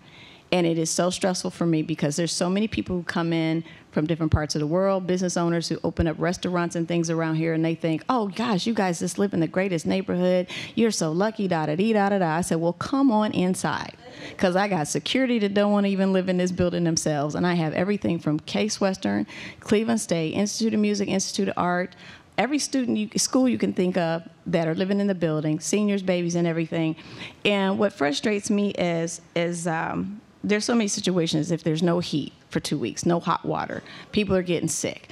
And it is so stressful for me because there's so many people who come in from different parts of the world, business owners who open up restaurants and things around here, and they think, oh, gosh, you guys just live in the greatest neighborhood. You're so lucky, da-da-dee, da-da-da. I said, well, come on inside, because I got security that don't want to even live in this building themselves, and I have everything from Case Western, Cleveland State, Institute of Music, Institute of Art, every school you can think of that are living in the building, seniors, babies, and everything. And what frustrates me is there's so many situations if there's no heat for 2 weeks, no hot water, people are getting sick,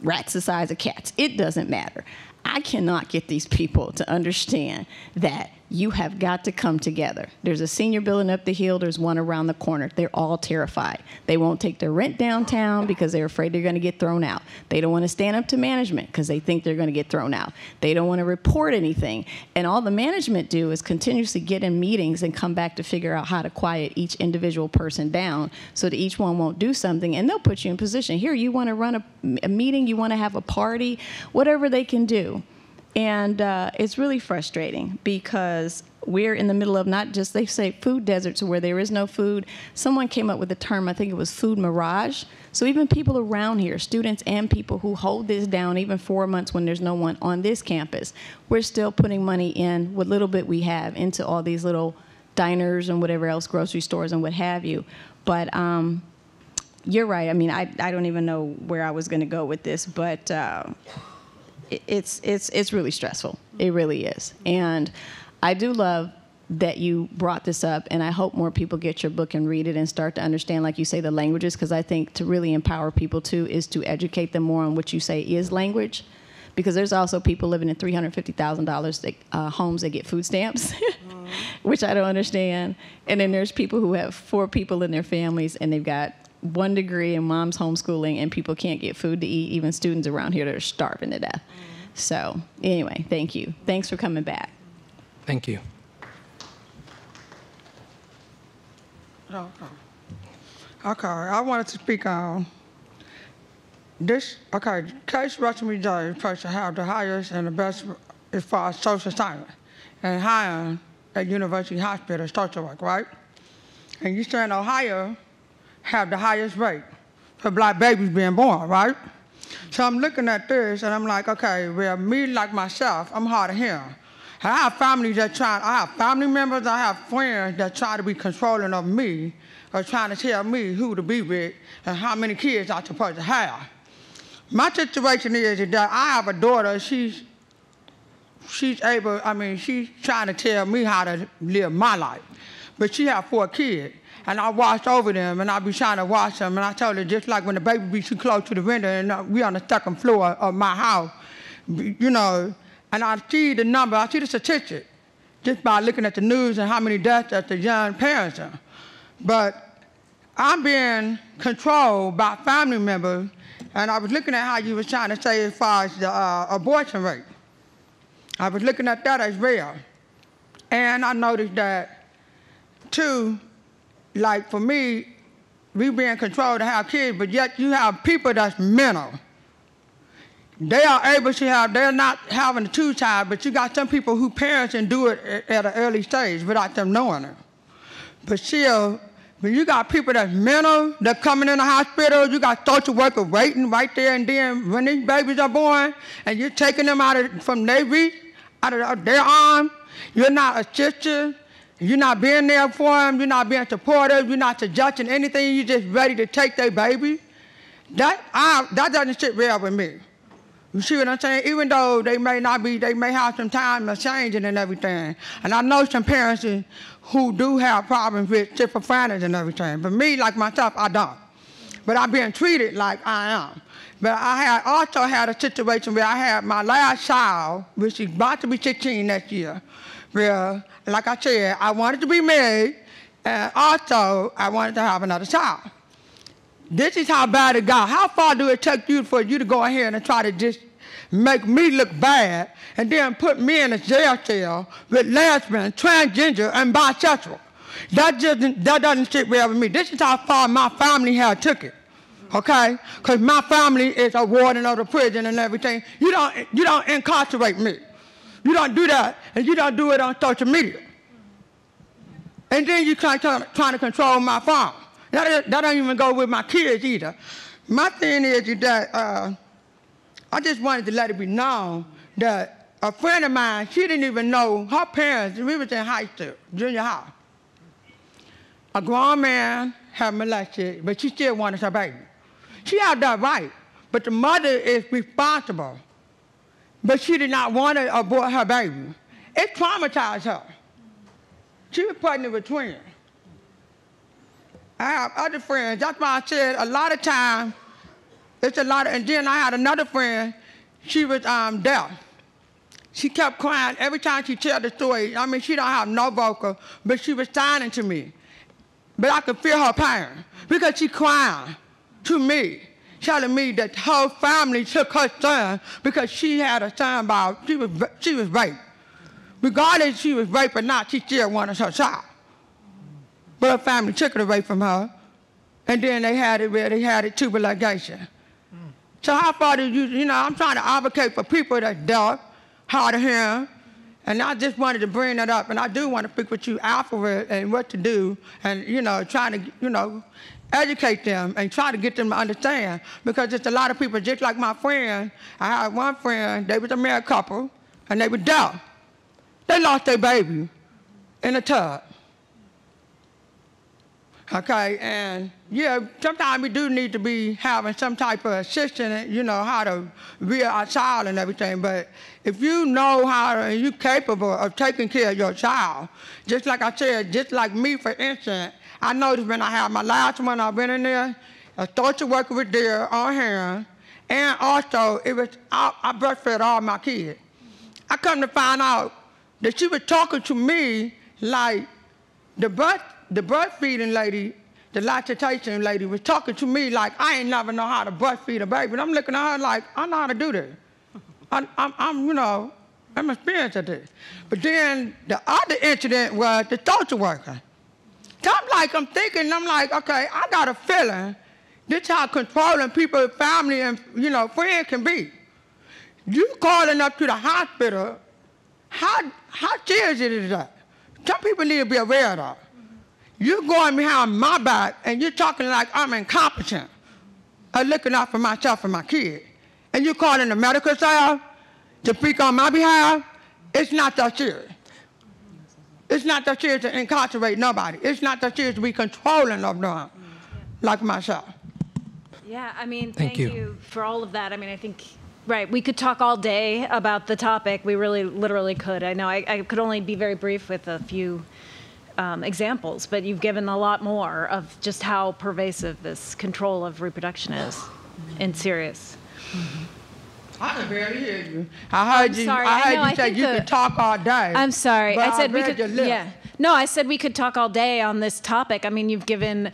rats the size of cats, it doesn't matter. I cannot get these people to understand that you have got to come together. There's a senior building up the hill, there's one around the corner. They're all terrified. They won't take their rent downtown because they're afraid they're gonna get thrown out. They don't wanna stand up to management because they think they're gonna get thrown out. They don't wanna report anything. And all the management do is continuously get in meetings and come back to figure out how to quiet each individual person down so that each one won't do something, and they'll put you in position. Here, you wanna run a meeting, you wanna have a party, whatever they can do. And it's really frustrating because we're in the middle of not just, they say food deserts where there is no food. Someone came up with the term, I think it was food mirage. So even people around here, students and people who hold this down, even 4 months when there's no one on this campus, we're still putting money in, what little bit we have, into all these little diners and whatever else, grocery stores and what have you. But you're right. I mean, I don't even know where I was going to go with this, but it's really stressful. It really is. And I do love that you brought this up, and I hope more people get your book and read it and start to understand, like you say, the languages, because I think to really empower people too is to educate them more on what you say is language, because there's also people living in $350,000 homes that get food stamps, which I don't understand. And then there's people who have 4 people in their families and they've got 1 degree and mom's homeschooling, and people can't get food to eat, even students around here that are starving to death. So anyway, thank you. Thanks for coming back. Thank you. Okay, I wanted to speak on this. Okay, Case Western Reserve is supposed to have the highest and the best as far as social science and higher at University Hospital social work, right? And you saying Ohio have the highest rate for black babies being born, right? So I'm looking at this and I'm like, okay, well, me like myself, I'm hard of hearing. I have families that I have family members, I have friends that try to be controlling of me or trying to tell me who to be with and how many kids I'm supposed to have. My situation is that I have a daughter, she's trying to tell me how to live my life, but she has 4 kids. and I watch over them, and I be trying to watch them, and I told her, just like when the baby be too close to the window, and we on the second floor of my house, you know, and I see the number, I see the statistic, just by looking at the news and how many deaths that the young parents are. But I'm being controlled by family members, and I was looking at how you was trying to say as far as the abortion rate. I was looking at that as well. And I noticed that, too, like for me, we being controlled to have kids, but yet you have people that's mental. They are able to have, they're not having a two-child, but you got some people who parents and do it at an early stage without them knowing it. But still, when you got people that's mental, they're coming in the hospital, you got social workers waiting right there, and then when these babies are born, and you're taking them from their reach, out of their arm, you're not assisting, you're not being there for them, you're not being supportive, you're not suggesting anything, you're just ready to take their baby. That doesn't sit well with me. You see what I'm saying? Even though they may not be, they may have some time of changing and everything. And I know some parents who do have problems with schizophrenia and everything. But me, like myself, I don't. But I'm being treated like I am. But I also had a situation where I had my last child, which is about to be 16 next year, where, like I said, I wanted to be married, and also I wanted to have another child. This is how bad it got. How far do it take you for you to go ahead and try to just make me look bad and then put me in a jail cell with lesbian, transgender, and bisexual? That doesn't sit well with me. This is how far my family had took it, okay? Because my family is a warden of the prison and everything. You don't incarcerate me. You don't do that, and you don't do it on social media. And then you trying to control my phone. That don't even go with my kids either. My thing is that I just wanted to let it be known that a friend of mine, she didn't even know her parents. We was in high school, junior high. A grown man had molested, but she still wanted her baby. She had that right, but the mother is responsible. But she did not want to abort her baby. It traumatized her. She was pregnant with twins. I have other friends. That's why I said a lot of times, it's a lot of, and then I had another friend, she was deaf. She kept crying every time she told the story. I mean, she don't have no vocal, but she was signing to me. But I could feel her pain because she cried to me, telling me that her family took her son because she had a son she was raped. Regardless if she was raped or not, she still wanted her child. But her family took it away from her, and then they had it where they had it tubal ligation. So how far do you know, I'm trying to advocate for people that's deaf, hard of hearing, and I just wanted to bring that up, and I do want to speak with you afterward and what to do, and, trying to, educate them and try to get them to understand, because it's a lot of people, just like my friend. I had one friend, they was a married couple, and they were deaf. They lost their baby in a tub. Okay, and yeah, sometimes we do need to be having some type of assistance, how to rear our child and everything, but if you know how to, and you're capable of taking care of your child, just like I said, just like me, for instance, I noticed when I had my last one, I went in there, a social worker was there on hand, and also I breastfed all my kids. I come to find out that she was talking to me like the breastfeeding lady, the lactation lady, was talking to me like I ain't never know how to breastfeed a baby. And I'm looking at her like, I know how to do this. I'm experienced at this. But then the other incident was the social worker. So I'm thinking, okay, I got a feeling this is how controlling people's family and, friends can be. You calling up to the hospital, how serious is that? Some people need to be aware of that. You're going behind my back and you're talking like I'm incompetent of looking out for myself and my kid. And you're calling the medical staff to speak on my behalf. It's not that serious. It's not that serious to incarcerate nobody. It's not that serious to be controlling of no one like myself. Yeah, I mean, thank you for all of that. I mean, I think, right, we could talk all day about the topic. We really, literally could. I know I could only be very brief with a few examples, but you've given a lot more of just how pervasive this control of reproduction is and serious. I can barely hear you. I heard you. Sorry. I heard know, you say you could talk all day. I'm sorry. But I said we read could. your lips. Yeah. No, I said we could talk all day on this topic. I mean, you've given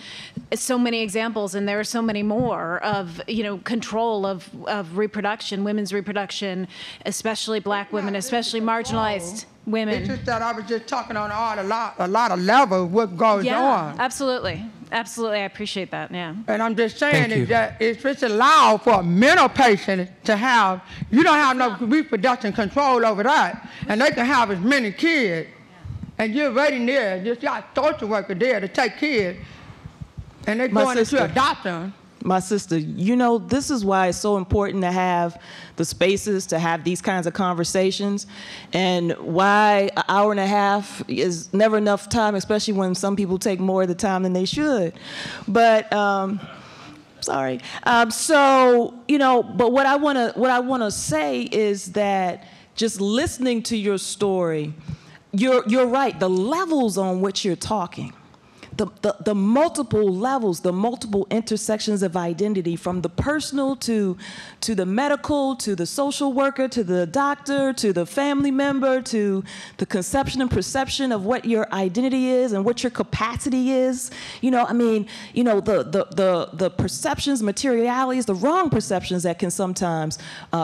so many examples, and there are so many more of control of reproduction, women's reproduction, especially Black women, especially marginalized women. It's just that I was just talking on a lot of levels what goes on. Absolutely. Absolutely, I appreciate that, yeah. And I'm just saying is that if it's allowed for a mental patient to have, you don't have no reproduction control over that, and they can have as many kids, and you're waiting there, just got social worker there to take kids, and they're going into adoption. My sister, this is why it's so important to have the spaces to have these kinds of conversations, and why an hour and a half is never enough time, especially when some people take more of the time than they should. But sorry. But what I wanna say is that just listening to your story, you're right. The levels on which you're talking. The multiple levels, the multiple intersections of identity, from the personal to the medical, to the social worker, to the doctor, to the family member, to the conception and perception of what your identity is and what your capacity is. The perceptions, materialities, the wrong perceptions that can sometimes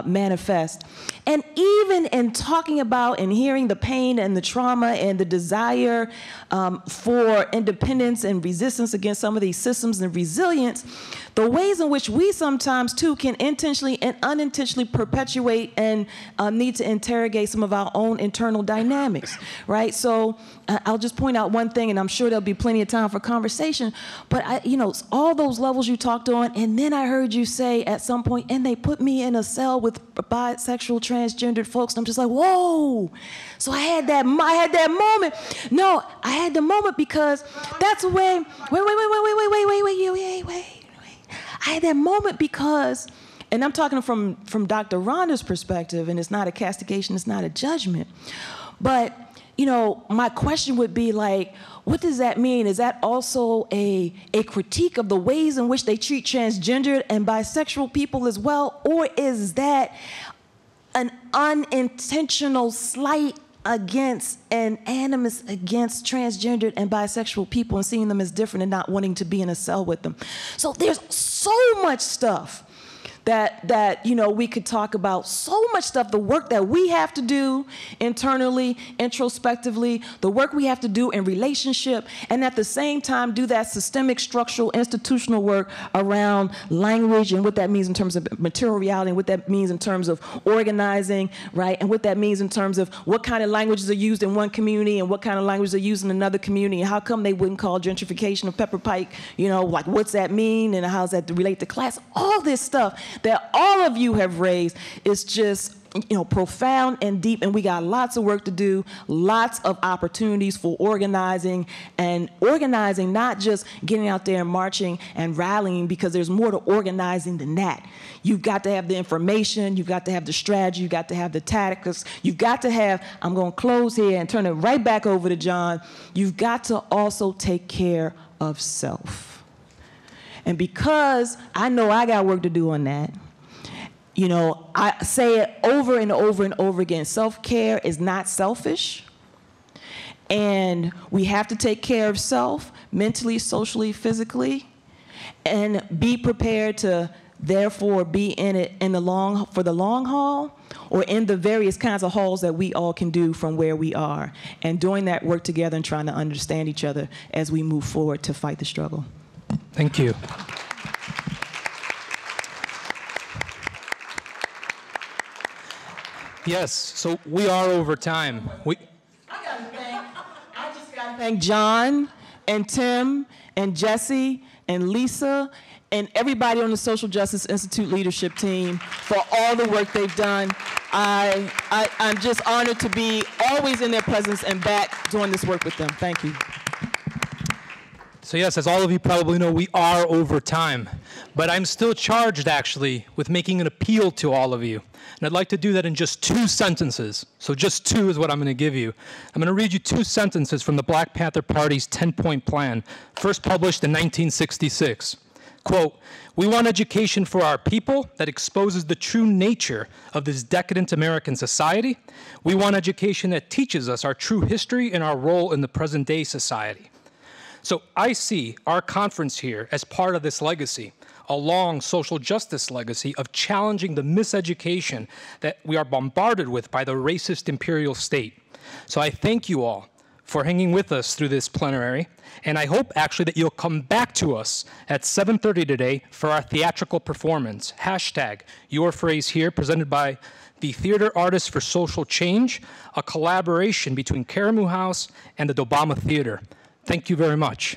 manifest. And even in talking about and hearing the pain and the trauma and the desire for independence and resistance against some of these systems and resilience, the ways in which we sometimes too can intentionally and unintentionally perpetuate and need to interrogate some of our own internal dynamics, right? So I'll just point out one thing, and I'm sure there'll be plenty of time for conversation, but all those levels you talked on, and then I heard you say at some point, and they put me in a cell with bisexual, transgendered folks, and I'm just like, whoa. So I had that moment. No, I had the moment because that's when, wait. I had that moment because, and I'm talking from Dr. Rhonda's perspective, and it's not a castigation, it's not a judgment, but my question would be like, what does that mean? Is that also a critique of the ways in which they treat transgendered and bisexual people as well? Or is that an unintentional slight against and animus against transgendered and bisexual people and seeing them as different and not wanting to be in a cell with them? So there's so much stuff that we could talk about, so much stuff, the work that we have to do internally, introspectively, the work we have to do in relationship, and at the same time do that systemic, structural, institutional work around language and what that means in terms of material reality and what that means in terms of organizing, right? And what that means in terms of what kind of languages are used in one community and what kind of languages are used in another community, and how come they wouldn't call gentrification of Pepper Pike, like what's that mean and how does that relate to class? All this stuff that all of you have raised is just profound and deep, and we got lots of work to do, lots of opportunities for organizing, not just getting out there and marching and rallying, because there's more to organizing than that. You've got to have the information, you've got to have the strategy, you've got to have the tactics, you've got to have, I'm going to close here and turn it right back over to John, you've got to also take care of self. And because I know I got work to do on that, I say it over and over and over again, self-care is not selfish. And we have to take care of self, mentally, socially, physically, and be prepared to therefore be in it for the long haul, or in the various kinds of hauls that we all can do from where we are, and doing that work together and trying to understand each other as we move forward to fight the struggle. Thank you. Yes, so we are over time. I just got to thank John and Tim and Jesse and Lisa and everybody on the Social Justice Institute leadership team for all the work they've done. I'm just honored to be always in their presence and back doing this work with them. Thank you. So yes, as all of you probably know, we are over time, but I'm still charged actually with making an appeal to all of you. And I'd like to do that in just 2 sentences. So just 2 is what I'm going to give you. I'm going to read you 2 sentences from the Black Panther Party's 10-point plan, first published in 1966. Quote, "We want education for our people that exposes the true nature of this decadent American society. We want education that teaches us our true history and our role in the present day society." So I see our conference here as part of this legacy, a long social justice legacy of challenging the miseducation that we are bombarded with by the racist imperial state. So I thank you all for hanging with us through this plenary, and I hope actually that you'll come back to us at 7:30 today for our theatrical performance, hashtag Your Phrase Here, presented by the Theater Artists for Social Change, a collaboration between Karamu House and the Dobama Theater. Thank you very much.